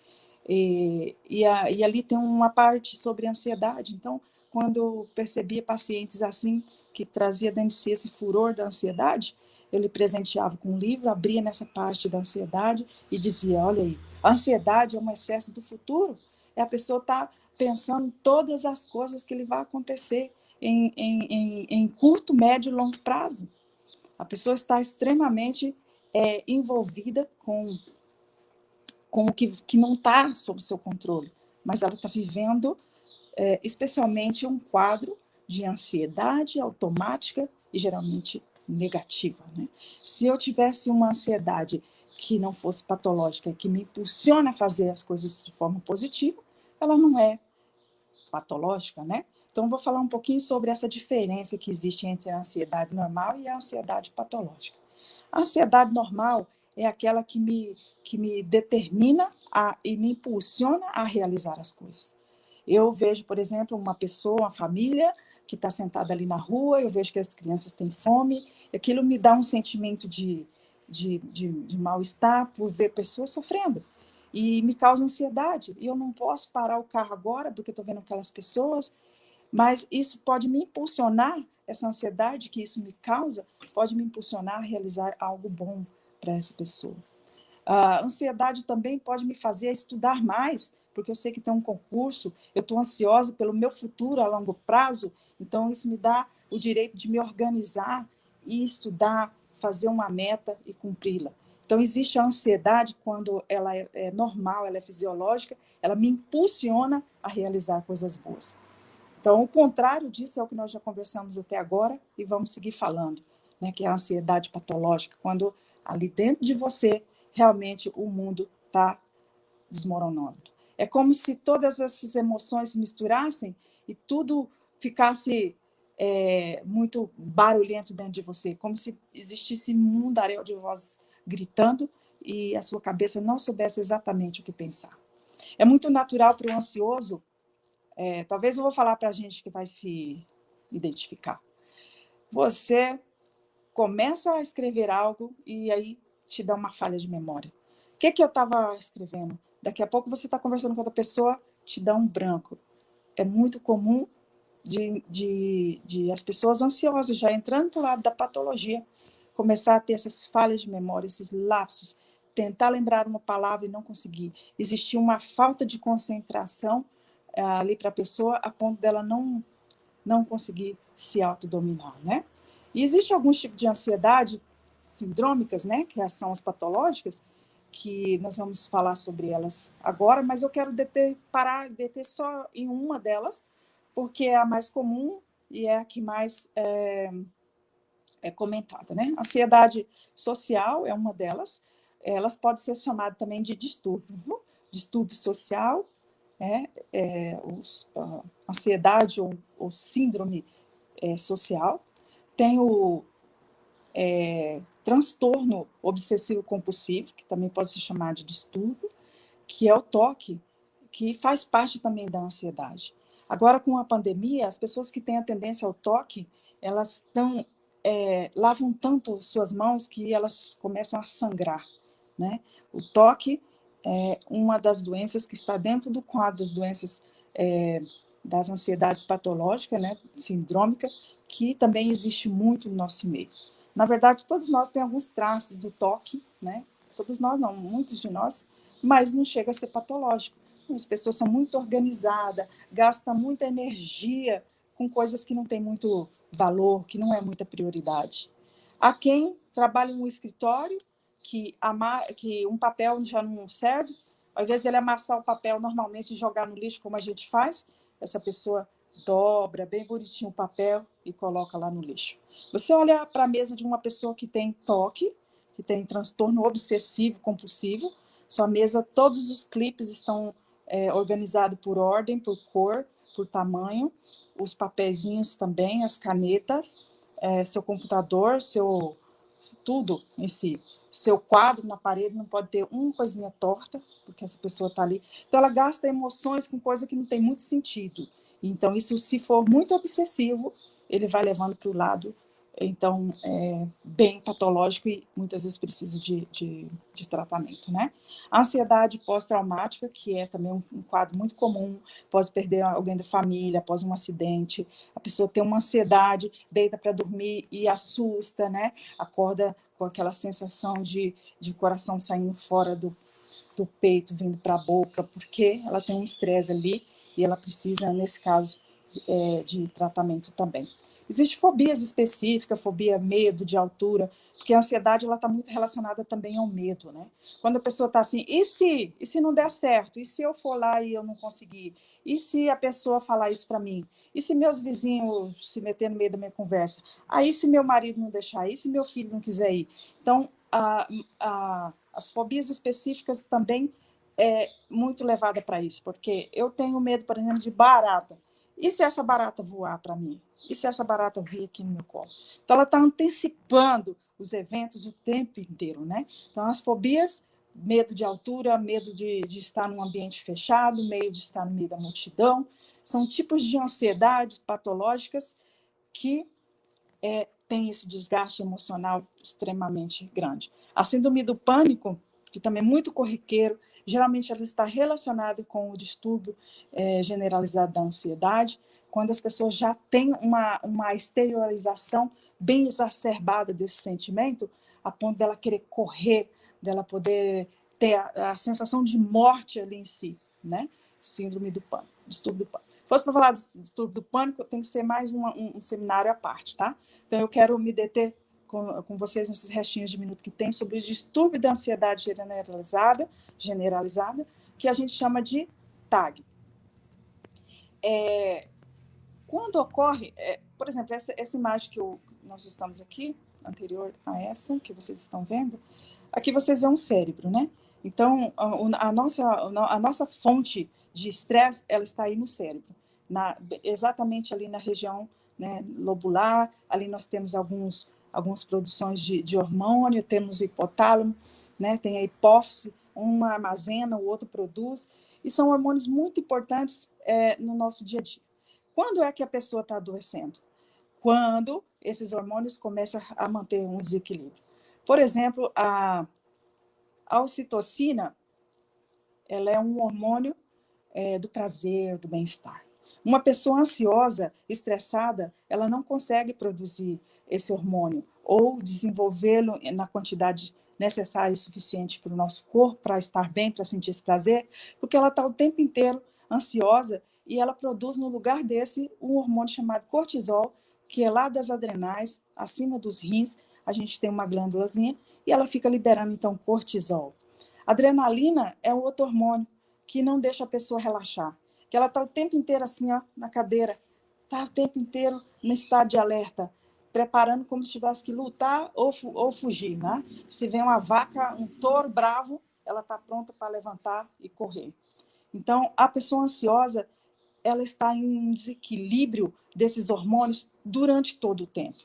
E ali tem uma parte sobre ansiedade. Então, quando eu percebia pacientes assim, que trazia dentro de si esse furor da ansiedade, eu lhe presenteava com um livro, abria nessa parte da ansiedade e dizia, olha aí, a ansiedade é um excesso do futuro. A pessoa está pensando todas as coisas que lhe vai acontecer em curto, médio e longo prazo. A pessoa está extremamente envolvida com o que não está sob seu controle, mas ela está vivendo especialmente um quadro de ansiedade automática e geralmente negativa, né? Se eu tivesse uma ansiedade que não fosse patológica, que me impulsiona a fazer as coisas de forma positiva, ela não é patológica, né? Então, vou falar um pouquinho sobre essa diferença que existe entre a ansiedade normal e a ansiedade patológica. A ansiedade normal é aquela que me determina e me impulsiona a realizar as coisas. Eu vejo, por exemplo, uma pessoa, uma família que está sentada ali na rua, eu vejo que as crianças têm fome, aquilo me dá um sentimento de mal-estar por ver pessoas sofrendo. E me causa ansiedade. E eu não posso parar o carro agora, porque estou vendo aquelas pessoas, mas isso pode me impulsionar, essa ansiedade que isso me causa, pode me impulsionar a realizar algo bom para essa pessoa. A ansiedade também pode me fazer estudar mais, porque eu sei que tem um concurso, eu estou ansiosa pelo meu futuro a longo prazo, então isso me dá o direito de me organizar e estudar, fazer uma meta e cumpri-la. Então, existe a ansiedade quando ela é normal, ela é fisiológica, ela me impulsiona a realizar coisas boas. Então, o contrário disso é o que nós já conversamos até agora e vamos seguir falando, né, que é a ansiedade patológica, quando ali dentro de você, realmente, o mundo está desmoronando. É como se todas essas emoções se misturassem e tudo ficasse muito barulhento dentro de você, como se existisse um mundaréu de vozes gritando e a sua cabeça não soubesse exatamente o que pensar. É muito natural para o ansioso, talvez eu vou falar para a gente que vai se identificar. Você começa a escrever algo e aí te dá uma falha de memória. O que eu estava escrevendo? Daqui a pouco você está conversando com outra pessoa, te dá um branco. É muito comum de as pessoas ansiosas, já entrando para o lado da patologia, começar a ter essas falhas de memória, esses lapsos, tentar lembrar uma palavra e não conseguir. Existir uma falta de concentração ali para a pessoa, a ponto dela não conseguir se autodominar, né? E existe alguns tipos de ansiedade sindrômicas, né, que são as patológicas, que nós vamos falar sobre elas agora, mas eu quero deter só em uma delas, porque é a mais comum e é a que mais é comentada, né? Ansiedade social é uma delas, elas podem ser chamadas também de distúrbio social, ansiedade ou síndrome social. Tem o transtorno obsessivo-compulsivo, que também pode ser chamado de distúrbio, que é o toque, que faz parte também da ansiedade. Agora, com a pandemia, as pessoas que têm a tendência ao toque, elas lavam tanto suas mãos que elas começam a sangrar, né? O toque é uma das doenças que está dentro do quadro das doenças das ansiedades patológicas, né, sindrômica, que também existe muito no nosso meio. Na verdade, todos nós temos alguns traços do toque, né? Todos nós não, muitos de nós, mas não chega a ser patológico. As pessoas são muito organizadas, gastam muita energia com coisas que não têm muito valor, que não é muita prioridade. Há quem trabalha em um escritório que um papel já não serve, ao invés dele amassar o papel normalmente e jogar no lixo, como a gente faz, essa pessoa dobra bem bonitinho o papel e coloca lá no lixo. Você olha para a mesa de uma pessoa que tem toque, que tem transtorno obsessivo compulsivo, sua mesa, todos os clipes estão organizados por ordem, por cor, por tamanho, os papeizinhos também, as canetas, seu computador, tudo em si. Seu quadro na parede não pode ter uma coisinha torta, porque essa pessoa está ali. Então, ela gasta emoções com coisa que não tem muito sentido. Então, isso, se for muito obsessivo, ele vai levando para o lado, então, bem patológico e muitas vezes precisa de tratamento, né? A ansiedade pós-traumática, que é também um quadro muito comum, após perder alguém da família, após um acidente, a pessoa tem uma ansiedade, deita para dormir e assusta, né? Acorda com aquela sensação de coração saindo fora do peito, vindo para a boca, porque ela tem um estresse ali e ela precisa, nesse caso, de tratamento também. Existem fobias específicas, fobia, medo de altura, porque a ansiedade está muito relacionada também ao medo, né? Quando a pessoa está assim, e se não der certo? E se eu for lá e eu não conseguir? E se a pessoa falar isso para mim? E se meus vizinhos se meter no meio da minha conversa? Aí se meu marido não deixar? E se meu filho não quiser ir? Então, as fobias específicas também é muito levada para isso, porque eu tenho medo, por exemplo, de barata. E se essa barata voar para mim? E se essa barata vir aqui no meu colo? Então, ela está antecipando os eventos o tempo inteiro, né? Então, as fobias, medo de altura, medo de estar num ambiente fechado, medo de estar no meio da multidão, são tipos de ansiedades patológicas que tem esse desgaste emocional extremamente grande. A síndrome do pânico, que também é muito corriqueiro, geralmente ela está relacionada com o distúrbio generalizado da ansiedade, quando as pessoas já têm uma exteriorização bem exacerbada desse sentimento, a ponto dela querer correr, dela poder ter a sensação de morte ali em si, né? síndrome do pânico, distúrbio do pânico. Se fosse para falar do distúrbio do pânico, tem que ser mais um seminário à parte, tá? Então, eu quero me deter com vocês nesses restinhos de minuto que tem sobre o distúrbio da ansiedade generalizada, que a gente chama de TAG. Quando ocorre, por exemplo, essa imagem que nós estamos aqui, anterior a essa que vocês estão vendo, aqui vocês veem um cérebro, né? Então, a nossa fonte de estresse, ela está aí no cérebro, exatamente ali na região, né, lobular. Ali nós temos algumas produções de hormônio, temos o hipotálamo, né, tem a hipófise, um armazena, o outro produz, e são hormônios muito importantes no nosso dia a dia. Quando é que a pessoa está adoecendo? Quando esses hormônios começam a manter um desequilíbrio. Por exemplo, a ocitocina, ela é um hormônio do prazer, do bem-estar. Uma pessoa ansiosa, estressada, ela não consegue produzir esse hormônio ou desenvolvê-lo na quantidade necessária e suficiente para o nosso corpo, para estar bem, para sentir esse prazer, porque ela está o tempo inteiro ansiosa e ela produz no lugar desse um hormônio chamado cortisol, que é lá das adrenais, acima dos rins. A gente tem uma glândulazinha e ela fica liberando, então, cortisol. Adrenalina é um outro hormônio que não deixa a pessoa relaxar, que ela está o tempo inteiro assim, ó, na cadeira, está o tempo inteiro no estado de alerta, preparando como se tivesse que lutar ou fugir, né? Se vem uma vaca, um touro bravo, ela está pronta para levantar e correr. Então, a pessoa ansiosa, ela está em um desequilíbrio desses hormônios durante todo o tempo.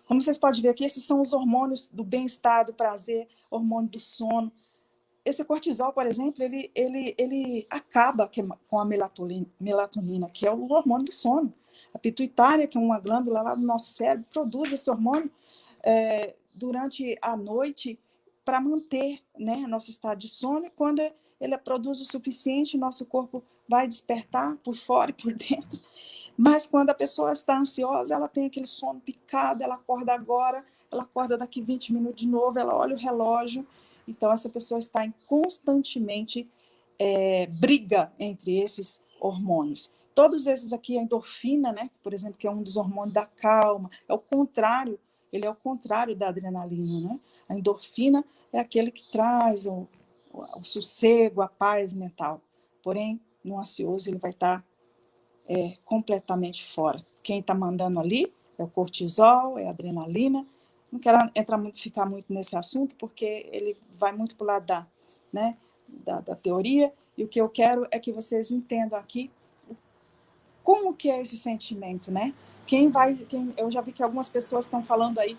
Como vocês podem ver aqui, esses são os hormônios do bem-estar, do prazer, hormônio do sono. Esse cortisol, por exemplo, ele acaba com a melatonina, que é o hormônio do sono. A pituitária, que é uma glândula lá do nosso cérebro, produz esse hormônio durante a noite para manter, né, nosso estado de sono. E quando ele produz o suficiente, nosso corpo vai despertar por fora e por dentro. Mas quando a pessoa está ansiosa, ela tem aquele sono picado, ela acorda agora, ela acorda daqui 20 minutos de novo, ela olha o relógio. Então, essa pessoa está em constantemente briga entre esses hormônios. Todos esses aqui, a endorfina, né, por exemplo, que é um dos hormônios da calma, ele é o contrário da adrenalina, né? A endorfina é aquele que traz o sossego, a paz mental. Porém, no ansioso, ele vai estar completamente fora. Quem está mandando ali é o cortisol, é a adrenalina. Não quero ficar muito nesse assunto, porque ele vai muito para o lado da teoria, e o que eu quero é que vocês entendam aqui como que é esse sentimento, né? Eu já vi que algumas pessoas estão falando aí,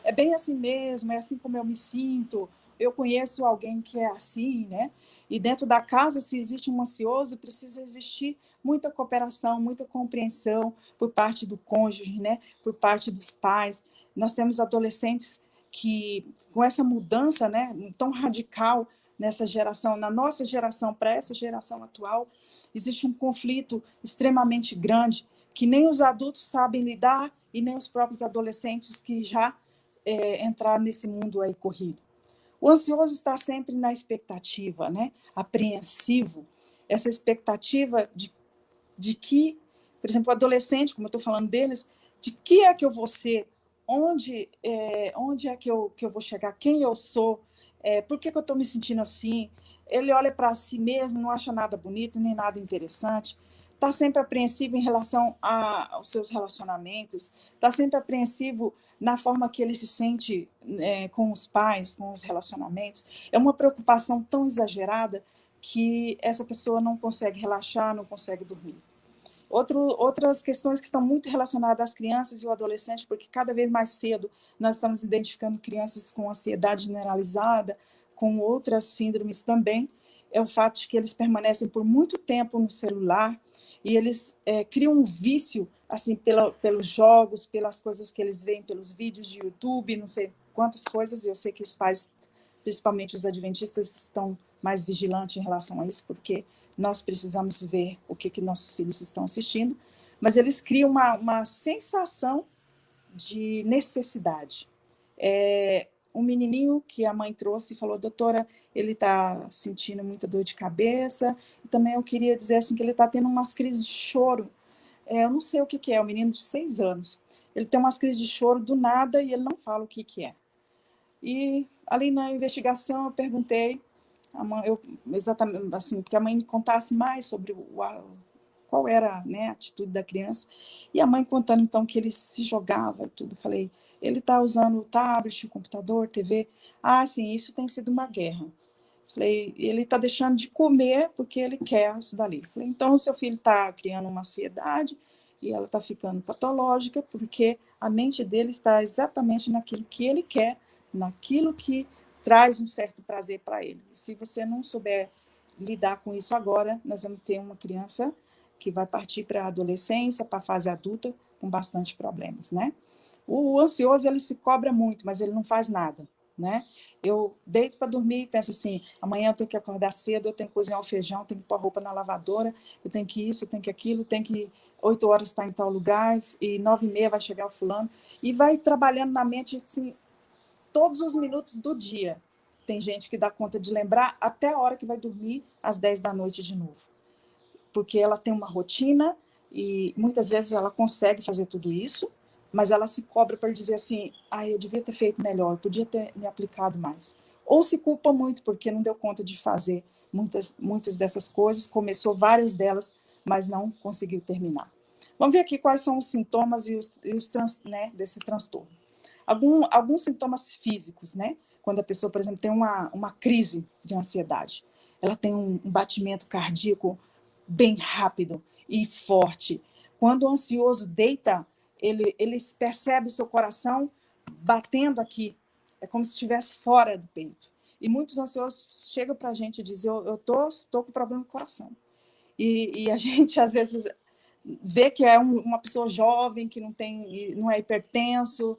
é bem assim mesmo, é assim como eu me sinto, eu conheço alguém que é assim, né? E dentro da casa, se existe um ansioso, precisa existir muita cooperação, muita compreensão por parte do cônjuge, né? Por parte dos pais. Nós temos adolescentes que, com essa mudança, né, tão radical nessa geração, na nossa geração para essa geração atual, existe um conflito extremamente grande que nem os adultos sabem lidar e nem os próprios adolescentes que já entraram nesse mundo aí corrido. O ansioso está sempre na expectativa, né? Apreensivo. Essa expectativa de que, por exemplo, o adolescente, como eu estou falando deles, de que é que eu vou ser, onde é que eu vou chegar, quem eu sou, por que eu estou me sentindo assim. Ele olha para si mesmo, não acha nada bonito, nem nada interessante, está sempre apreensivo em relação aos seus relacionamentos, está sempre apreensivo na forma que ele se sente com os pais, com os relacionamentos. É uma preocupação tão exagerada que essa pessoa não consegue relaxar, não consegue dormir. Outras questões que estão muito relacionadas às crianças e ao adolescente, porque cada vez mais cedo nós estamos identificando crianças com ansiedade generalizada, com outras síndromes também, é o fato de que eles permanecem por muito tempo no celular e eles criam um vício assim, pelos jogos, pelas coisas que eles veem, pelos vídeos de YouTube, não sei quantas coisas. Eu sei que os pais, principalmente os adventistas, estão mais vigilantes em relação a isso, porque nós precisamos ver o que nossos filhos estão assistindo, mas eles criam uma sensação de necessidade. um menininho que a mãe trouxe e falou, doutora, ele está sentindo muita dor de cabeça, e também eu queria dizer assim que ele está tendo umas crises de choro. Eu não sei o que é um menino de 6 anos. Ele tem umas crises de choro do nada e ele não fala o que é. E ali na investigação eu perguntei, a mãe, exatamente assim, que a mãe me contasse mais sobre qual era, né, a atitude da criança. E a mãe contando então que ele se jogava e tudo. Falei, ele está usando o tablet, o computador, TV. Ah, sim, isso tem sido uma guerra. Falei, ele está deixando de comer porque ele quer isso dali. Falei, então o seu filho está criando uma ansiedade e ela está ficando patológica porque a mente dele está exatamente naquilo que ele quer, naquilo que traz um certo prazer para ele. E se você não souber lidar com isso agora, nós vamos ter uma criança que vai partir para a adolescência, para a fase adulta, com bastante problemas, né? O ansioso, ele se cobra muito, mas ele não faz nada, né? Eu deito para dormir e penso assim, amanhã eu tenho que acordar cedo, eu tenho que cozinhar o feijão, tenho que pôr a roupa na lavadora, eu tenho que isso, eu tenho que aquilo, tenho que 8 horas estar em tal lugar, e 9h30 vai chegar o fulano, e vai trabalhando na mente assim, todos os minutos do dia. Tem gente que dá conta de lembrar até a hora que vai dormir, às 10 da noite de novo. Porque ela tem uma rotina e muitas vezes ela consegue fazer tudo isso, mas ela se cobra para dizer assim, eu devia ter feito melhor, eu podia ter me aplicado mais. Ou se culpa muito porque não deu conta de fazer muitas dessas coisas, começou várias delas, mas não conseguiu terminar. Vamos ver aqui quais são os sintomas né, desse transtorno. Alguns sintomas físicos, né? Quando a pessoa, por exemplo, tem uma crise de ansiedade, ela tem um batimento cardíaco bem rápido e forte. Quando o ansioso deita, ele percebe o seu coração batendo aqui. É como se estivesse fora do peito. E muitos ansiosos chegam para a gente e dizem, eu estou com problema no coração. E a gente, às vezes, vê que é uma pessoa jovem, que não é hipertenso,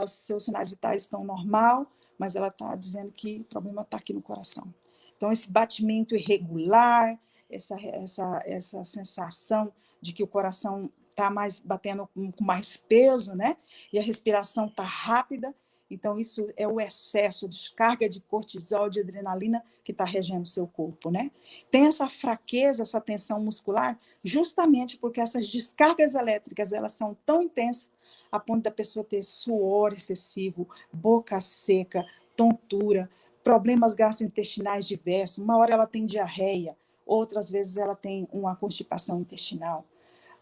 os seus sinais vitais estão normal, mas ela está dizendo que o problema está aqui no coração. Então, esse batimento irregular, essa sensação de que o coração está batendo com mais peso, né? E a respiração está rápida. Então, isso é o excesso, a descarga de cortisol, de adrenalina que está regendo o seu corpo, né? Tem essa fraqueza, essa tensão muscular, justamente porque essas descargas elétricas, elas são tão intensas a ponto da pessoa ter suor excessivo, boca seca, tontura, problemas gastrointestinais diversos. Uma hora ela tem diarreia, outras vezes ela tem uma constipação intestinal.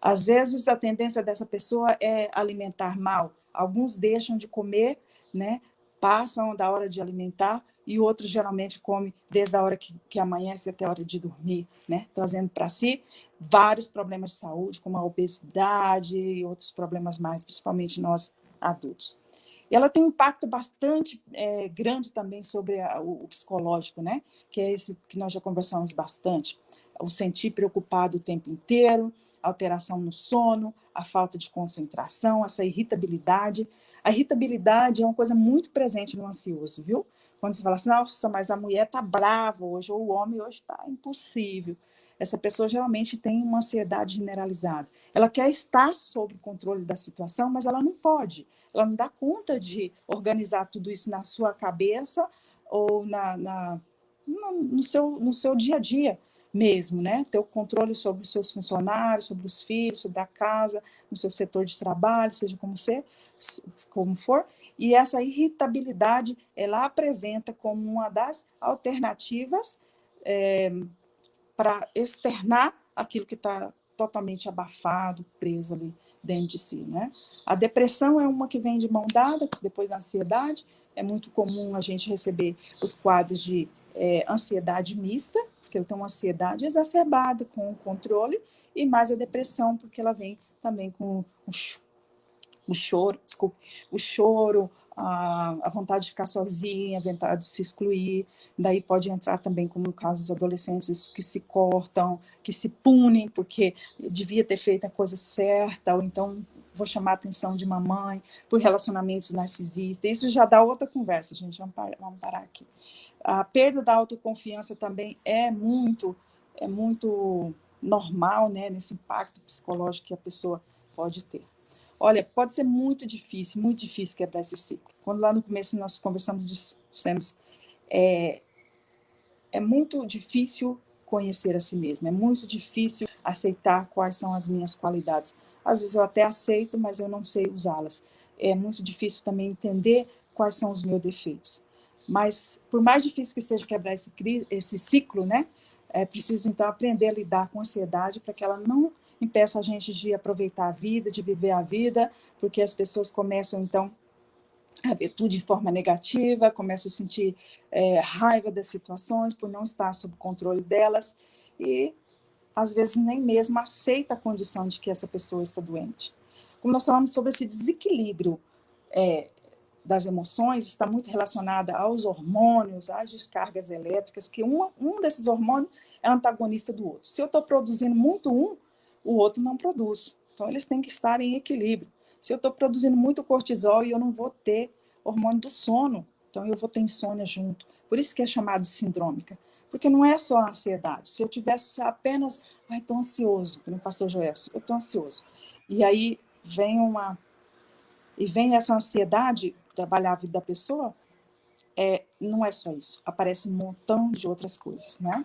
Às vezes a tendência dessa pessoa é alimentar mal. Alguns deixam de comer, né? Passam da hora de alimentar, e outros geralmente comem desde a hora que amanhece até a hora de dormir, né? Trazendo para si vários problemas de saúde, como a obesidade e outros problemas mais, principalmente nós adultos. E ela tem um impacto bastante grande também sobre o psicológico, né? Que é esse que nós já conversamos bastante. O sentir preocupado o tempo inteiro, alteração no sono, a falta de concentração, essa irritabilidade. A irritabilidade é uma coisa muito presente no ansioso, viu? Quando você fala assim, nossa, mas a mulher está brava hoje, ou o homem hoje está impossível. Essa pessoa geralmente tem uma ansiedade generalizada. Ela quer estar sob o controle da situação, mas ela não pode. Ela não dá conta de organizar tudo isso na sua cabeça ou no seu dia a dia mesmo, né? Ter o controle sobre os seus funcionários, sobre os filhos, sobre a casa, no seu setor de trabalho, seja como for. E essa irritabilidade, ela apresenta como uma das alternativas para externar aquilo que está totalmente abafado, preso ali dentro de si, né? A depressão é uma que vem de mão dada, depois da ansiedade. É muito comum a gente receber os quadros de ansiedade mista, porque ele tem uma ansiedade exacerbada com o controle, e mais a depressão, porque ela vem também com o choro, a vontade de ficar sozinha, a vontade de se excluir. Daí pode entrar também, como no caso dos adolescentes que se cortam, que se punem porque devia ter feito a coisa certa, ou então vou chamar a atenção de mamãe por relacionamentos narcisistas. Isso já dá outra conversa, gente. Vamos parar aqui. A perda da autoconfiança também é muito normal, né, nesse impacto psicológico que a pessoa pode ter. Olha, pode ser muito difícil quebrar esse ciclo. Quando lá no começo nós conversamos, dissemos, é muito difícil conhecer a si mesmo, é muito difícil aceitar quais são as minhas qualidades. Às vezes eu até aceito, mas eu não sei usá-las. É muito difícil também entender quais são os meus defeitos. Mas, por mais difícil que seja quebrar esse ciclo, né, é preciso, então, aprender a lidar com a ansiedade para que ela não impeça a gente de aproveitar a vida, de viver a vida, porque as pessoas começam, então, a ver tudo de forma negativa, começam a sentir raiva das situações por não estar sob controle delas e, às vezes, nem mesmo aceita a condição de que essa pessoa está doente. Como nós falamos sobre esse desequilíbrio das emoções, está muito relacionada aos hormônios, às descargas elétricas, que um desses hormônios é antagonista do outro. Se eu estou produzindo muito o outro não produz. Então, eles têm que estar em equilíbrio. Se eu estou produzindo muito cortisol e eu não vou ter hormônio do sono, então eu vou ter insônia junto. Por isso que é chamado de sindrômica. Porque não é só a ansiedade. Se eu tivesse apenas, estou ansioso, como o pastor Joelson, eu estou ansioso. E aí vem essa ansiedade, trabalhar a vida da pessoa, não é só isso. Aparece um montão de outras coisas, né?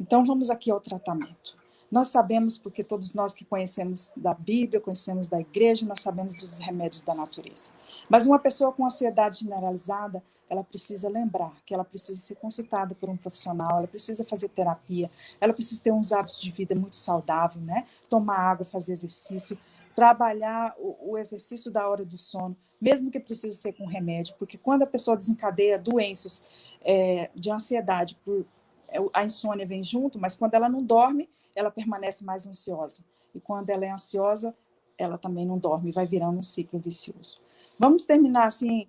Então, vamos aqui ao tratamento. Nós sabemos, porque todos nós que conhecemos da Bíblia, conhecemos da igreja, nós sabemos dos remédios da natureza. Mas uma pessoa com ansiedade generalizada, ela precisa lembrar que ela precisa ser consultada por um profissional, ela precisa fazer terapia, ela precisa ter uns hábitos de vida muito saudáveis, né? Tomar água, fazer exercício, trabalhar o exercício da hora do sono, mesmo que precise ser com remédio, porque quando a pessoa desencadeia doenças de ansiedade, a insônia vem junto, mas quando ela não dorme, ela permanece mais ansiosa. E quando ela é ansiosa, ela também não dorme, vai virando um ciclo vicioso. Vamos terminar assim,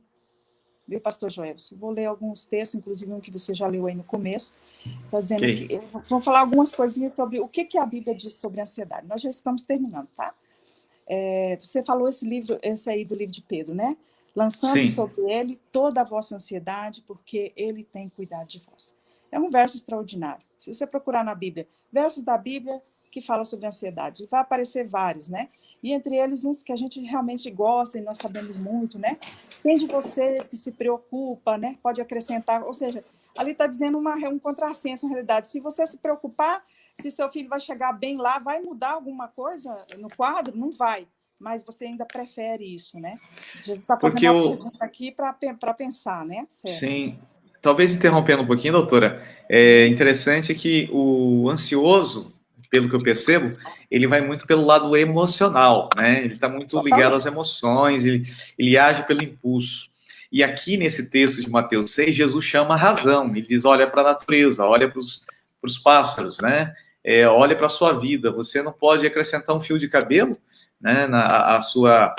viu, pastor Joelson? Vou ler alguns textos, inclusive um que você já leu aí no começo. Está dizendo que... Vamos falar algumas coisinhas sobre o que a Bíblia diz sobre a ansiedade. Nós já estamos terminando, tá? Você falou esse aí do livro de Pedro, né? Lançando sobre ele toda a vossa ansiedade, porque ele tem cuidado de vós. É um verso extraordinário. Se você procurar na Bíblia, versos da Bíblia que falam sobre ansiedade, vai aparecer vários, né? E entre eles uns que a gente realmente gosta e nós sabemos muito, né? Quem de vocês que se preocupa, né? Pode acrescentar, ou seja, ali está dizendo um contrassenso, na realidade. Se você se preocupar, se seu filho vai chegar bem lá, vai mudar alguma coisa no quadro? Não vai. Mas você ainda prefere isso, né? Jesus está fazendo uma pergunta aqui para pensar, né? Certo. Sim. Talvez interrompendo um pouquinho, doutora, é interessante que o ansioso, pelo que eu percebo, ele vai muito pelo lado emocional, né? Ele está muito ligado às emoções, ele age pelo impulso. E aqui nesse texto de Mateus 6, Jesus chama a razão. Ele diz, olha para a natureza, olha para os pássaros, né? Olha para a sua vida. Você não pode acrescentar um fio de cabelo, né, a sua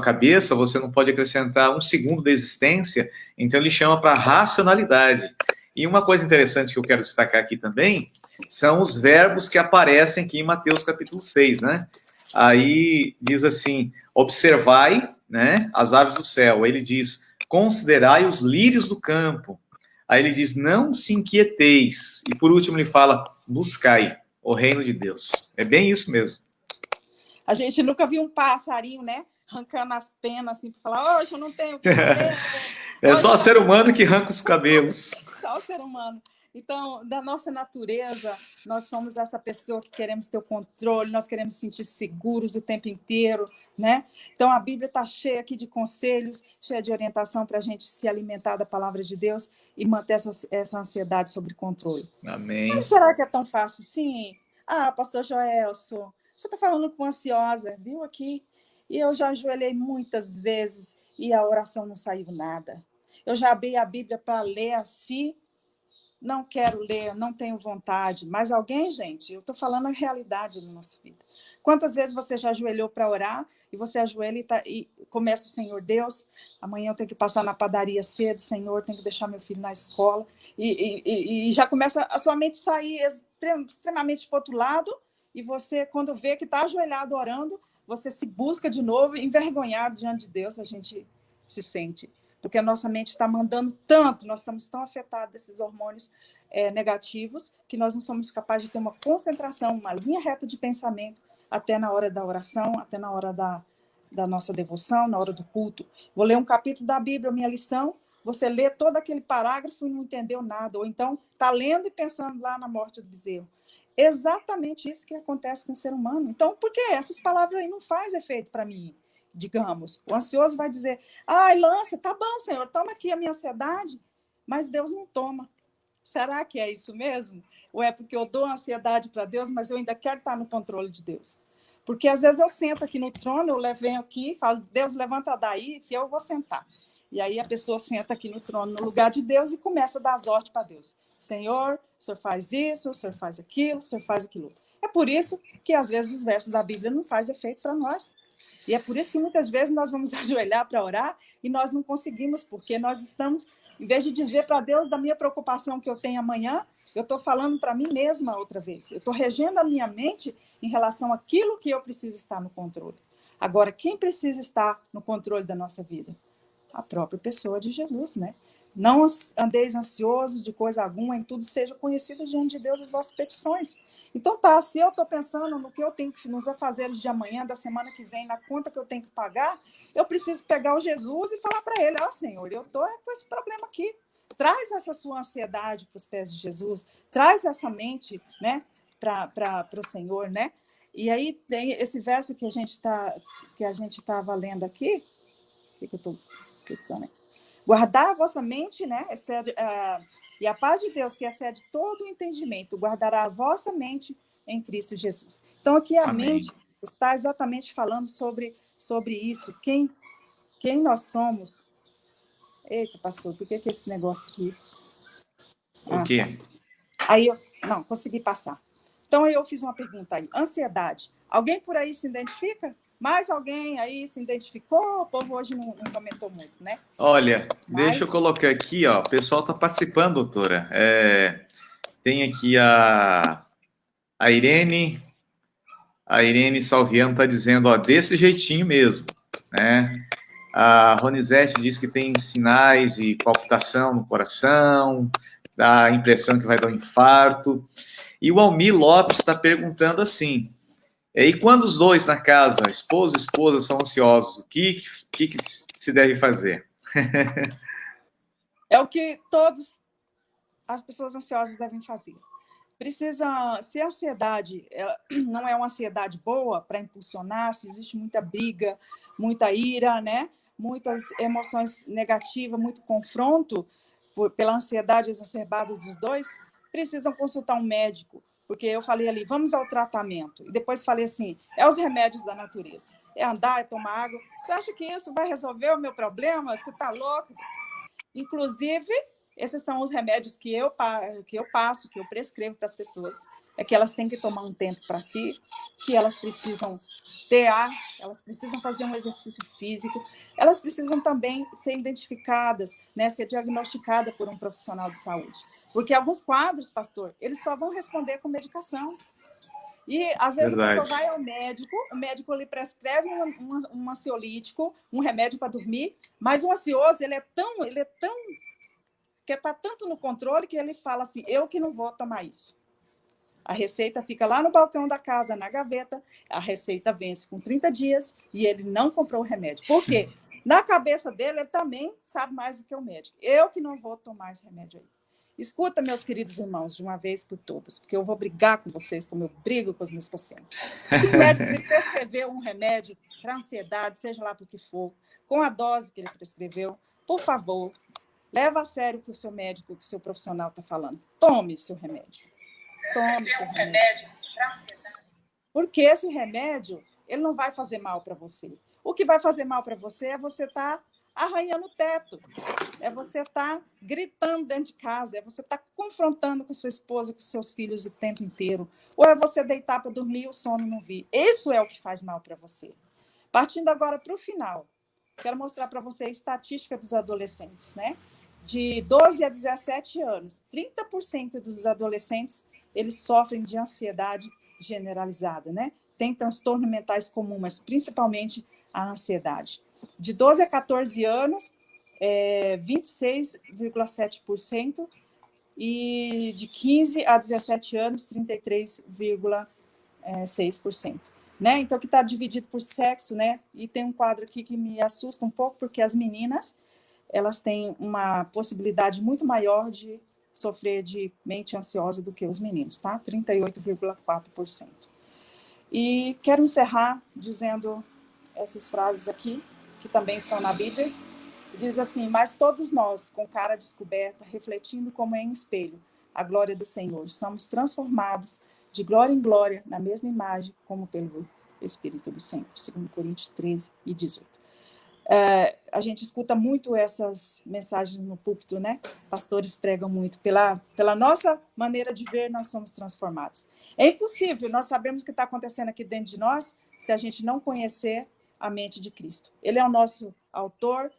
cabeça, você não pode acrescentar um segundo de existência, então ele chama para racionalidade. E uma coisa interessante que eu quero destacar aqui também são os verbos que aparecem aqui em Mateus capítulo 6, né? Aí diz assim, observai, né, as aves do céu. Aí ele diz, considerai os lírios do campo. Aí ele diz, não se inquieteis. E por último ele fala, buscai o reino de Deus. É bem isso mesmo. A gente nunca viu um passarinho, né? Arrancando as penas, assim, para falar, hoje eu não tenho o que comer. É só o ser humano que arranca os cabelos. Só o ser humano. Então, da nossa natureza, nós somos essa pessoa que queremos ter o controle, nós queremos sentir seguros o tempo inteiro, né? Então, a Bíblia está cheia aqui de conselhos, cheia de orientação para a gente se alimentar da palavra de Deus e manter essa ansiedade sob controle. Amém. Mas será que é tão fácil? Sim. Pastor Joelson, você está falando com ansiosa, viu aqui? E eu já ajoelhei muitas vezes e a oração não saiu nada. Eu já abri a Bíblia para ler assim, não quero ler, não tenho vontade. Mas alguém, gente, eu estou falando a realidade da nossa vida. Quantas vezes você já ajoelhou para orar e você ajoelha e começa, Senhor Deus, amanhã eu tenho que passar na padaria cedo, Senhor, tenho que deixar meu filho na escola. E já começa a sua mente sair extremamente para o outro lado e você, quando vê que está ajoelhado orando, você se busca de novo, envergonhado diante de Deus, a gente se sente. Porque a nossa mente está mandando tanto, nós estamos tão afetados desses hormônios negativos, que nós não somos capazes de ter uma concentração, uma linha reta de pensamento, até na hora da oração, até na hora da nossa devoção, na hora do culto. Vou ler um capítulo da Bíblia, minha lição, você lê todo aquele parágrafo e não entendeu nada, ou então está lendo e pensando lá na morte do bezerro. Exatamente isso que acontece com o ser humano. Então, por que essas palavras aí não fazem efeito para mim? Digamos, o ansioso vai dizer, ai, Lância, tá bom, Senhor, toma aqui a minha ansiedade, mas Deus não toma. Será que é isso mesmo? Ou é porque eu dou ansiedade para Deus, mas eu ainda quero estar no controle de Deus? Porque às vezes eu sento aqui no trono, eu venho aqui e falo, Deus, levanta daí que eu vou sentar. E aí a pessoa senta aqui no trono, no lugar de Deus, e começa a dar as ordens para Deus. Senhor, o Senhor faz isso, o Senhor faz aquilo, o Senhor faz aquilo. É por isso que às vezes os versos da Bíblia não fazem efeito para nós. E é por isso que muitas vezes nós vamos ajoelhar para orar e nós não conseguimos, porque nós estamos, em vez de dizer para Deus da minha preocupação que eu tenho amanhã, eu estou falando para mim mesma outra vez. Eu estou regendo a minha mente em relação àquilo que eu preciso estar no controle. Agora, quem precisa estar no controle da nossa vida? A própria pessoa de Jesus, né? Não andeis ansiosos de coisa alguma, em tudo seja conhecido diante de Deus as vossas petições. Então tá, se eu estou pensando no que eu tenho que nos afazeres de amanhã, da semana que vem, na conta que eu tenho que pagar, eu preciso pegar o Jesus e falar para ele, ó, Senhor, eu estou com esse problema aqui. Traz essa sua ansiedade para os pés de Jesus, traz essa mente, né, para o Senhor, né? E aí tem esse verso que a gente estava lendo aqui, o que eu estou clicando aqui? Guardar a vossa mente, né? E a paz de Deus, que excede todo o entendimento, guardará a vossa mente em Cristo Jesus. Então, aqui a Amém. mente está exatamente falando sobre isso. Quem nós somos. Eita, pastor, por que esse negócio aqui? O quê? Tá. Aí eu não consegui passar. Então, aí eu fiz uma pergunta aí. Ansiedade. Alguém por aí se identifica? Mais alguém aí se identificou? O povo hoje não comentou muito, né? Olha, deixa eu colocar aqui, ó. O pessoal está participando, doutora. Tem aqui a Irene. A Irene Salviano está dizendo, ó, desse jeitinho mesmo, né? A Ronizete diz que tem sinais de palpitação no coração, dá a impressão que vai dar um infarto. E o Almir Lopes está perguntando assim, e quando os dois na casa, esposo e esposa, são ansiosos, o que se deve fazer? É o que todas as pessoas ansiosas devem fazer. Se a ansiedade não é uma ansiedade boa para impulsionar, se existe muita briga, muita ira, né? Muitas emoções negativas, muito confronto pela ansiedade exacerbada dos dois, precisam consultar um médico, porque eu falei ali, vamos ao tratamento, e depois falei assim, é os remédios da natureza, é andar, é tomar água, você acha que isso vai resolver o meu problema? Você está louco? Inclusive, esses são os remédios que eu passo, que eu prescrevo para as pessoas. É que elas têm que tomar um tempo para si, que elas precisam ter ar, elas precisam fazer um exercício físico, elas precisam também ser identificadas, né, ser diagnosticadas por um profissional de saúde. Porque alguns quadros, pastor, eles só vão responder com medicação. E, às vezes, Verdade. a pessoa vai ao médico, o médico lhe prescreve um ansiolítico, um remédio para dormir, mas o ansioso, ele é tão que está tanto no controle que ele fala assim, eu que não vou tomar isso. A receita fica lá no balcão da casa, na gaveta, a receita vence com 30 dias e ele não comprou o remédio. Por quê? Na cabeça dele, ele também sabe mais do que o médico. Eu que não vou tomar esse remédio aí. Escuta, meus queridos irmãos, de uma vez por todas, porque eu vou brigar com vocês, como eu brigo com os meus pacientes. Se o médico lhe prescreveu um remédio para ansiedade, seja lá por que for, com a dose que ele prescreveu, por favor, leva a sério o que o seu médico, o que o seu profissional está falando. Tome seu remédio. Tome seu remédio para ansiedade. Porque esse remédio, ele não vai fazer mal para você. O que vai fazer mal para você é você estar arranhando o teto, é você estar gritando dentro de casa, é você estar confrontando com sua esposa, com seus filhos o tempo inteiro, ou é você deitar para dormir e o sono não vir. Isso é o que faz mal para você. Partindo agora para o final, quero mostrar para você a estatística dos adolescentes, né? De 12 a 17 anos, 30% dos adolescentes eles sofrem de ansiedade generalizada, né? Tem transtornos mentais comuns, mas principalmente a ansiedade. De 12 a 14 anos, 26,7%, e de 15 a 17 anos, 33,6%. né? Então, que está dividido por sexo, né? E tem um quadro aqui que me assusta um pouco, porque as meninas, elas têm uma possibilidade muito maior de sofrer de mente ansiosa do que os meninos, tá? 38,4%. E quero encerrar dizendo essas frases aqui, que também estão na Bíblia. Diz assim: mas todos nós, com cara descoberta, refletindo como em um espelho a glória do Senhor, somos transformados de glória em glória na mesma imagem, como pelo Espírito do Senhor. 2 Coríntios 13 e 18. A gente escuta muito essas mensagens no púlpito, né? Pastores pregam muito. Pela nossa maneira de ver, nós somos transformados. É impossível, nós sabemos o que está acontecendo aqui dentro de nós se a gente não conhecer a mente de Cristo. Ele é o nosso autor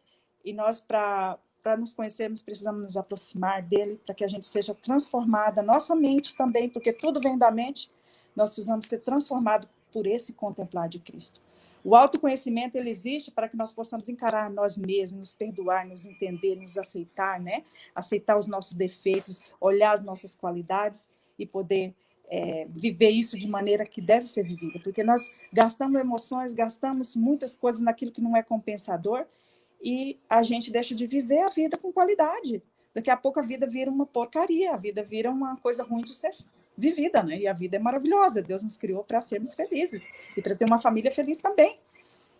e nós, para nos conhecermos, precisamos nos aproximar dele, para que a gente seja transformada, nossa mente também, porque tudo vem da mente, nós precisamos ser transformados por esse contemplar de Cristo. O autoconhecimento, ele existe para que nós possamos encarar nós mesmos, nos perdoar, nos entender, nos aceitar, né? Aceitar os nossos defeitos, olhar as nossas qualidades e poder viver isso de maneira que deve ser vivida. Porque nós gastamos emoções, gastamos muitas coisas naquilo que não é compensador e a gente deixa de viver a vida com qualidade. Daqui a pouco a vida vira uma porcaria, a vida vira uma coisa ruim de ser vivida, né? E a vida é maravilhosa, Deus nos criou para sermos felizes e para ter uma família feliz também.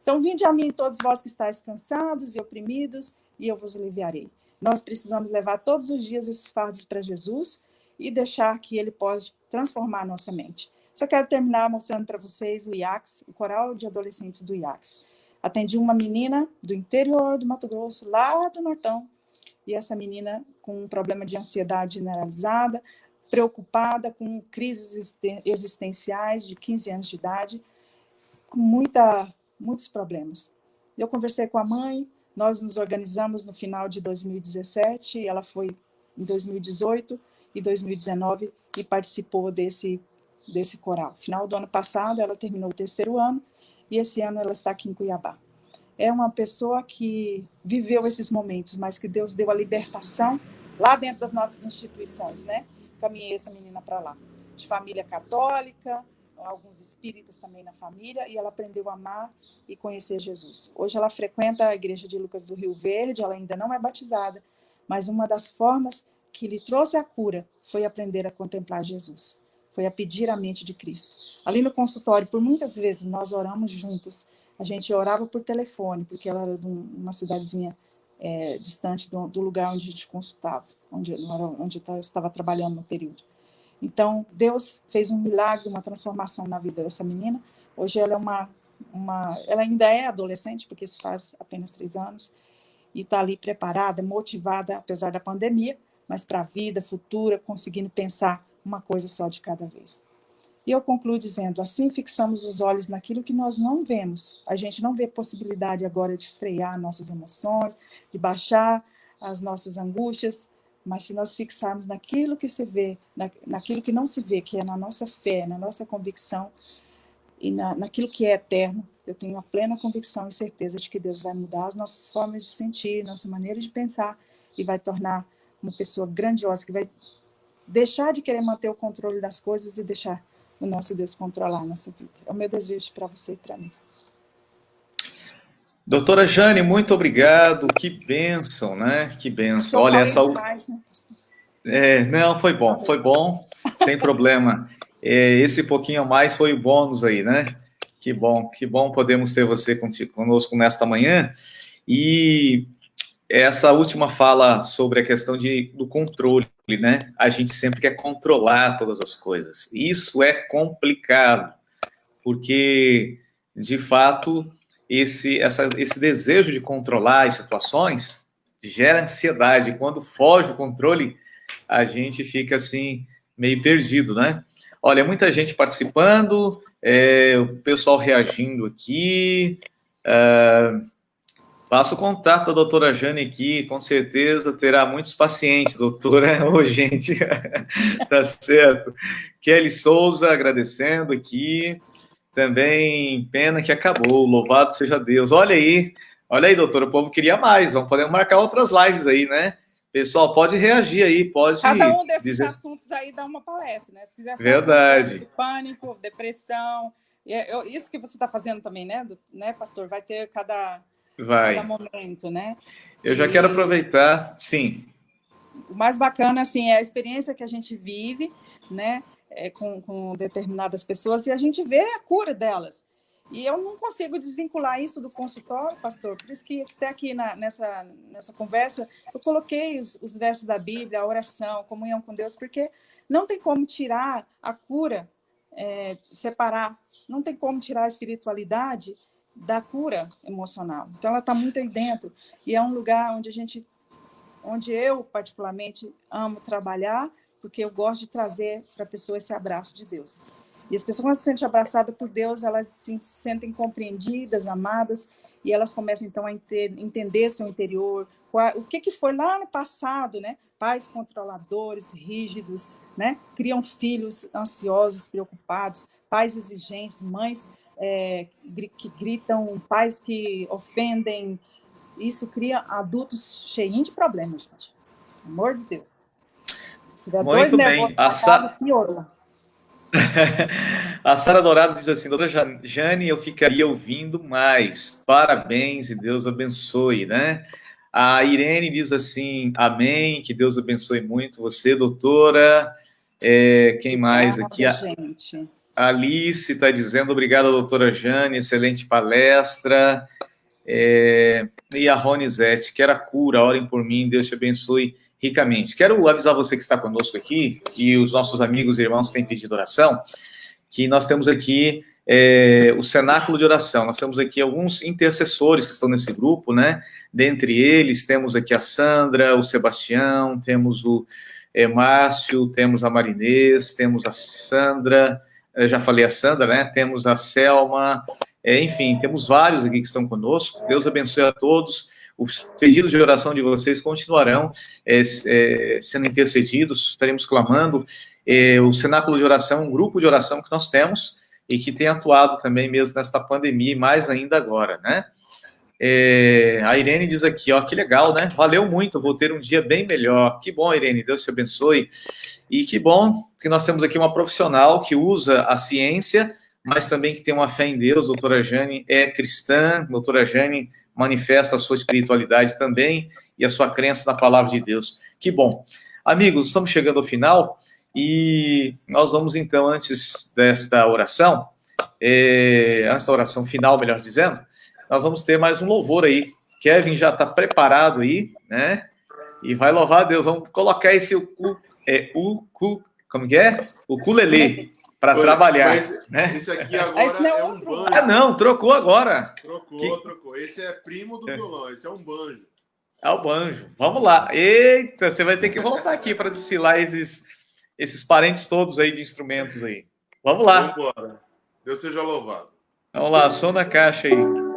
Então, vinde a mim todos vós que estáis cansados e oprimidos, e eu vos aliviarei. Nós precisamos levar todos os dias esses fardos para Jesus e deixar que ele possa transformar a nossa mente. Só quero terminar mostrando para vocês o IACS, o coral de adolescentes do IACS. Atendi uma menina do interior do Mato Grosso, lá do Nortão, e essa menina com um problema de ansiedade generalizada, preocupada, com crises existenciais de 15 anos de idade, com muitos problemas. Eu conversei com a mãe, nós nos organizamos no final de 2017, ela foi em 2018 e 2019 e participou desse coral. Final do ano passado, ela terminou o 3º ano e esse ano ela está aqui em Cuiabá. É uma pessoa que viveu esses momentos, mas que Deus deu a libertação lá dentro das nossas instituições, né? Caminhei essa menina para lá, de família católica, alguns espíritas também na família, e ela aprendeu a amar e conhecer Jesus. Hoje ela frequenta a igreja de Lucas do Rio Verde, ela ainda não é batizada, mas uma das formas que lhe trouxe a cura foi aprender a contemplar Jesus, foi a pedir a mente de Cristo. Ali no consultório, por muitas vezes, nós oramos juntos, a gente orava por telefone, porque ela era de uma cidadezinha distante do lugar onde a gente consultava, onde eu estava trabalhando no período. Então, Deus fez um milagre, uma transformação na vida dessa menina. Hoje ela ela ainda é adolescente, porque isso faz apenas 3 anos, e está ali preparada, motivada, apesar da pandemia, mas para a vida futura, conseguindo pensar uma coisa só de cada vez. E eu concluo dizendo, assim fixamos os olhos naquilo que nós não vemos. A gente não vê possibilidade agora de frear nossas emoções, de baixar as nossas angústias, mas se nós fixarmos naquilo que se vê, naquilo que não se vê, que é na nossa fé, na nossa convicção, e naquilo que é eterno, eu tenho a plena convicção e certeza de que Deus vai mudar as nossas formas de sentir, nossa maneira de pensar, e vai tornar uma pessoa grandiosa, que vai deixar de querer manter o controle das coisas e deixar o nosso Deus controlar a nossa vida. É o meu desejo para você e para mim. Doutora Jane, muito obrigado. Que bênção, né? Que bênção. Olha, essa. Demais, né? Não, foi bom, sem problema. Esse pouquinho a mais foi o bônus aí, né? Que bom podemos ter você conosco nesta manhã. E essa última fala sobre a questão do controle, né? A gente sempre quer controlar todas as coisas. Isso é complicado, porque, de fato, esse desejo de controlar as situações gera ansiedade. Quando foge do controle, a gente fica assim, meio perdido, né? Olha, muita gente participando, o pessoal reagindo aqui. Passo o contato da doutora Jane aqui, com certeza terá muitos pacientes, doutora. Ô, gente, tá certo. Kelly Souza agradecendo aqui. Também, pena que acabou, louvado seja Deus. Olha aí, doutora, o povo queria mais, podemos marcar outras lives aí, né? Pessoal, pode reagir aí, pode... Cada um desses assuntos aí dá uma palestra, né? Se quiser só verdade. pânico, depressão, Isso que você está fazendo também, né, pastor? Vai ter cada momento, né? Eu já quero aproveitar, sim. O mais bacana, assim, é a experiência que a gente vive, né, com determinadas pessoas, e a gente vê a cura delas. E eu não consigo desvincular isso do consultório, pastor, por isso que até aqui nessa conversa eu coloquei os versos da Bíblia, a oração, a comunhão com Deus, porque não tem como tirar a cura, separar, não tem como tirar a espiritualidade da cura emocional. Então, ela está muito aí dentro, e é um lugar onde eu, particularmente, amo trabalhar, porque eu gosto de trazer para a pessoa esse abraço de Deus. E as pessoas, quando se sentem abraçadas por Deus, elas se sentem compreendidas, amadas, e elas começam, então, a entender seu interior, o que foi lá no passado, né? Pais controladores, rígidos, né? Criam filhos ansiosos, preocupados, pais exigentes, mães que gritam, pais que ofendem. Isso cria adultos cheios de problemas, gente. Pelo amor de Deus. Se tiver dois Muito bem. nervosos na casa, piorou. A Sara Dourado diz assim: doutora Jane, eu ficaria ouvindo mais. Parabéns e Deus abençoe, né? A Irene diz assim: amém, que Deus abençoe muito você, doutora. Quem mais aqui? Gente. A Alice está dizendo: obrigado, doutora Jane, excelente palestra. E a Ronizete, quero a cura, orem por mim, Deus te abençoe ricamente. Quero avisar você que está conosco aqui, e os nossos amigos e irmãos têm pedido oração, que nós temos aqui o cenáculo de oração. Nós temos aqui alguns intercessores que estão nesse grupo, né? Dentre eles, temos aqui a Sandra, o Sebastião, temos o Márcio, temos a Marinês, temos a Sandra, já falei a Sandra, né? Temos a Selma, enfim, temos vários aqui que estão conosco. Deus abençoe a todos. Os pedidos de oração de vocês continuarão sendo intercedidos, estaremos clamando. O Cenáculo de Oração, um grupo de oração que nós temos e que tem atuado também mesmo nesta pandemia, e mais ainda agora, né? A Irene diz aqui, ó, que legal, né? Valeu muito, vou ter um dia bem melhor. Que bom, Irene, Deus te abençoe. E que bom que nós temos aqui uma profissional que usa a ciência, mas também que tem uma fé em Deus. Doutora Jane é cristã, doutora Jane manifesta a sua espiritualidade também e a sua crença na palavra de Deus. Que bom. Amigos, estamos chegando ao final e nós vamos então, antes desta oração, antes da oração final, melhor dizendo, nós vamos ter mais um louvor aí. Kevin já está preparado aí, né? E vai louvar a Deus. Vamos colocar esse como que é? O ukulele para trabalhar. Né? Esse aqui agora é um banjo. Ah, não, trocou agora. Trocou. Esse é primo do violão, esse é um banjo. É o banjo. Vamos lá. Eita, você vai ter que voltar aqui para desfilar esses parentes todos aí de instrumentos aí. Vamos lá. Vamos embora. Deus seja louvado. Vamos lá, som na caixa aí.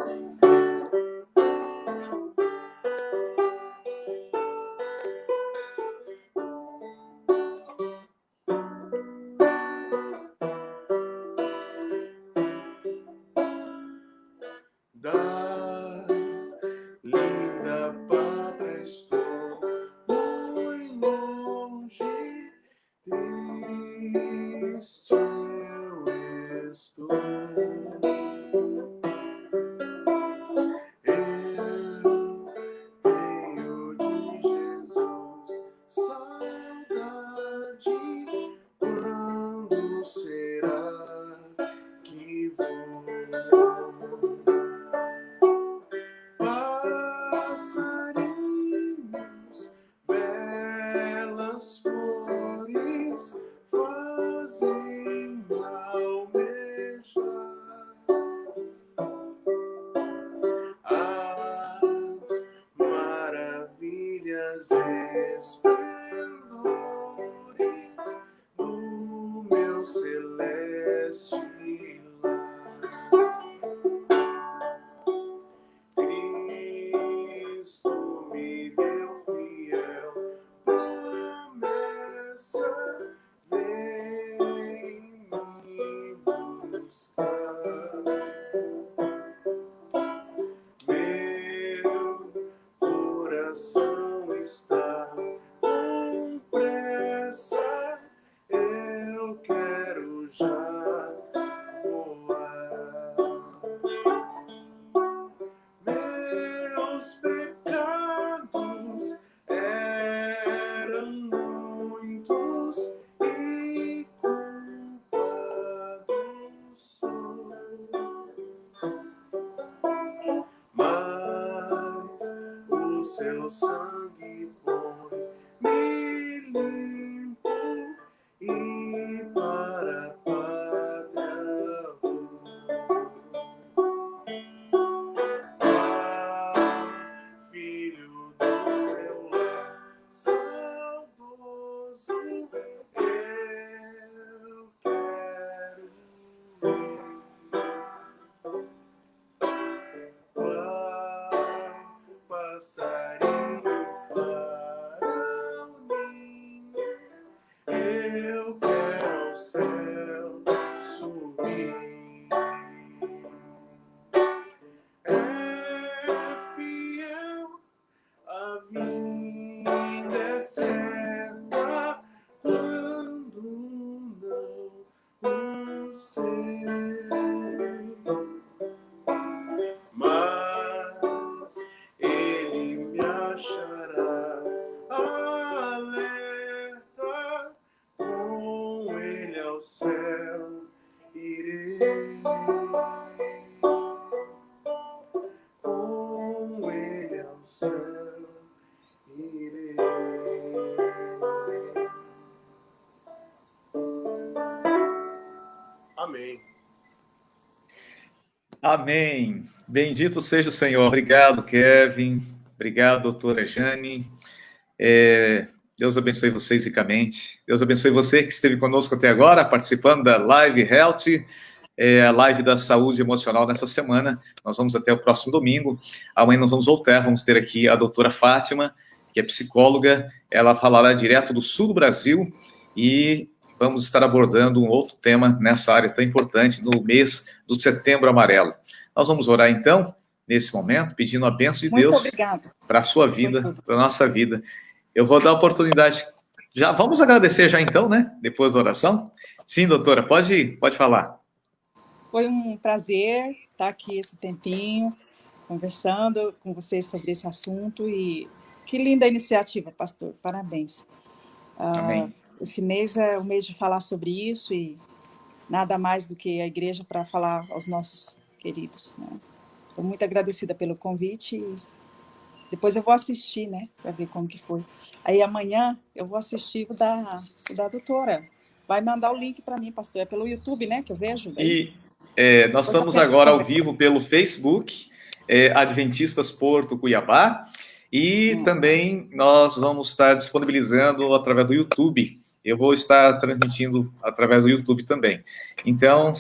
teu sangue põe, me limpo e para a pátria vou. Filho do seu lar, saudoso, eu quero ir. Passarinho para o ninho, eu quero ao céu subir. É fiel, a vinda é certa quando não sei. Mas ele me achará alerta, com ele ao céu irei, com ele ao céu irei. Amém. Amém. Bendito seja o Senhor. Obrigado, Kevin. Obrigado, doutora Jane. Deus abençoe vocês ricamente. Deus abençoe você que esteve conosco até agora, participando da Live Health, a live da saúde emocional nessa semana. Nós vamos até o próximo domingo. Amanhã nós vamos voltar, vamos ter aqui a doutora Fátima, que é psicóloga. Ela falará direto do sul do Brasil e vamos estar abordando um outro tema nessa área tão importante no mês do Setembro Amarelo. Nós vamos orar, então, nesse momento, pedindo a bênção de Deus para a sua vida, para a nossa vida. Eu vou dar a oportunidade. Já vamos agradecer já, então, né? Depois da oração. Sim, doutora, pode falar. Foi um prazer estar aqui esse tempinho, conversando com vocês sobre esse assunto. E que linda iniciativa, pastor. Parabéns. Amém. Esse mês é o mês de falar sobre isso e nada mais do que a igreja para falar aos nossos queridos, né? Estou muito agradecida pelo convite e depois eu vou assistir, né, para ver como que foi. Aí amanhã eu vou assistir o da doutora. Vai mandar o link para mim, pastor. É pelo YouTube, né, que eu vejo? Daí. E nós estamos agora ao vivo pelo Facebook, Adventistas Porto Cuiabá, e também nós vamos estar disponibilizando através do YouTube. Eu vou estar transmitindo através do YouTube também. Então,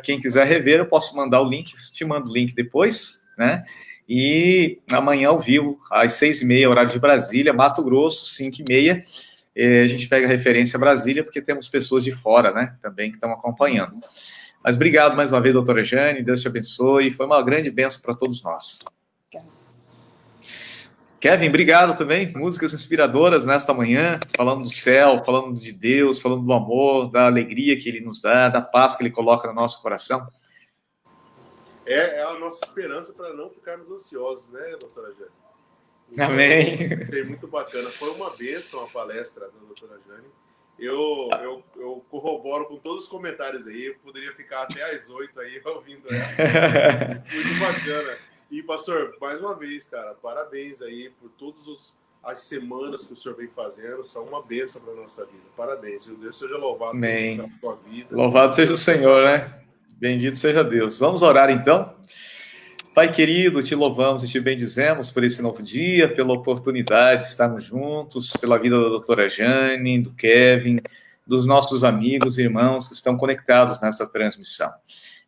quem quiser rever, eu posso mandar o link, te mando o link depois, né? E amanhã ao vivo, às 6h30, horário de Brasília, Mato Grosso, 5h30, a gente pega a referência a Brasília, porque temos pessoas de fora, né, também que estão acompanhando. Mas obrigado mais uma vez, doutora Jane, Deus te abençoe, foi uma grande bênção para todos nós. Kevin, obrigado também. Músicas inspiradoras nesta manhã, falando do céu, falando de Deus, falando do amor, da alegria que Ele nos dá, da paz que Ele coloca no nosso coração. É a nossa esperança para não ficarmos ansiosos, né, doutora Jane? Então, amém. Foi muito bacana. Foi uma bênção a palestra da doutora Jane. Eu corroboro com todos os comentários aí. Eu poderia ficar até às 8 aí ouvindo ela. Muito bacana. E, pastor, mais uma vez, cara, parabéns aí por todas as semanas que o senhor vem fazendo. São uma bênção para a nossa vida. Parabéns. Deus seja louvado pela sua vida. Louvado seja o Senhor, né? Bendito seja Deus. Vamos orar, então? Pai querido, te louvamos e te bendizemos por esse novo dia, pela oportunidade de estarmos juntos, pela vida da doutora Jane, do Kevin, dos nossos amigos e irmãos que estão conectados nessa transmissão.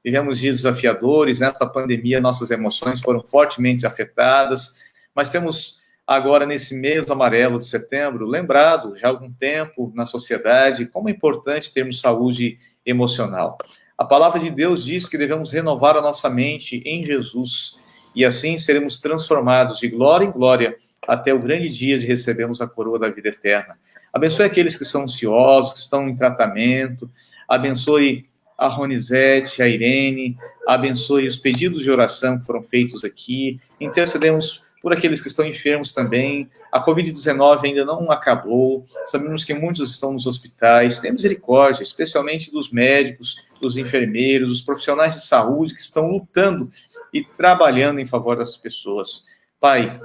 Vivemos dias desafiadores, nessa pandemia nossas emoções foram fortemente afetadas, mas temos agora nesse mês amarelo de setembro, lembrado já há algum tempo na sociedade como é importante termos saúde emocional. A palavra de Deus diz que devemos renovar a nossa mente em Jesus e assim seremos transformados de glória em glória até o grande dia de recebermos a coroa da vida eterna. Abençoe aqueles que são ansiosos, que estão em tratamento, abençoe a Ronizete, a Irene, abençoe os pedidos de oração que foram feitos aqui, intercedemos por aqueles que estão enfermos também, a Covid-19 ainda não acabou, sabemos que muitos estão nos hospitais, tem misericórdia, especialmente dos médicos, dos enfermeiros, dos profissionais de saúde que estão lutando e trabalhando em favor das pessoas. Pai,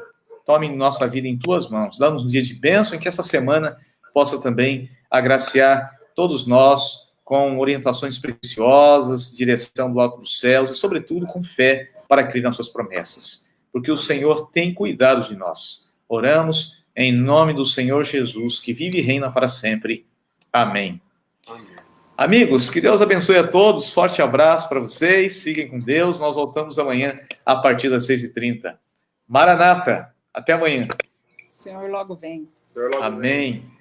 tome nossa vida em tuas mãos. Dá-nos um dia de bênção, e que essa semana possa também agraciar todos nós com orientações preciosas, direção do alto dos céus e, sobretudo, com fé para crer nas suas promessas. Porque o Senhor tem cuidado de nós. Oramos em nome do Senhor Jesus, que vive e reina para sempre. Amém. Amém. Amigos, que Deus abençoe a todos. Forte abraço para vocês. Sigam com Deus. Nós voltamos amanhã a partir das 6h30. Maranata. Até amanhã. O Senhor logo vem. Senhor, logo Amém. vem.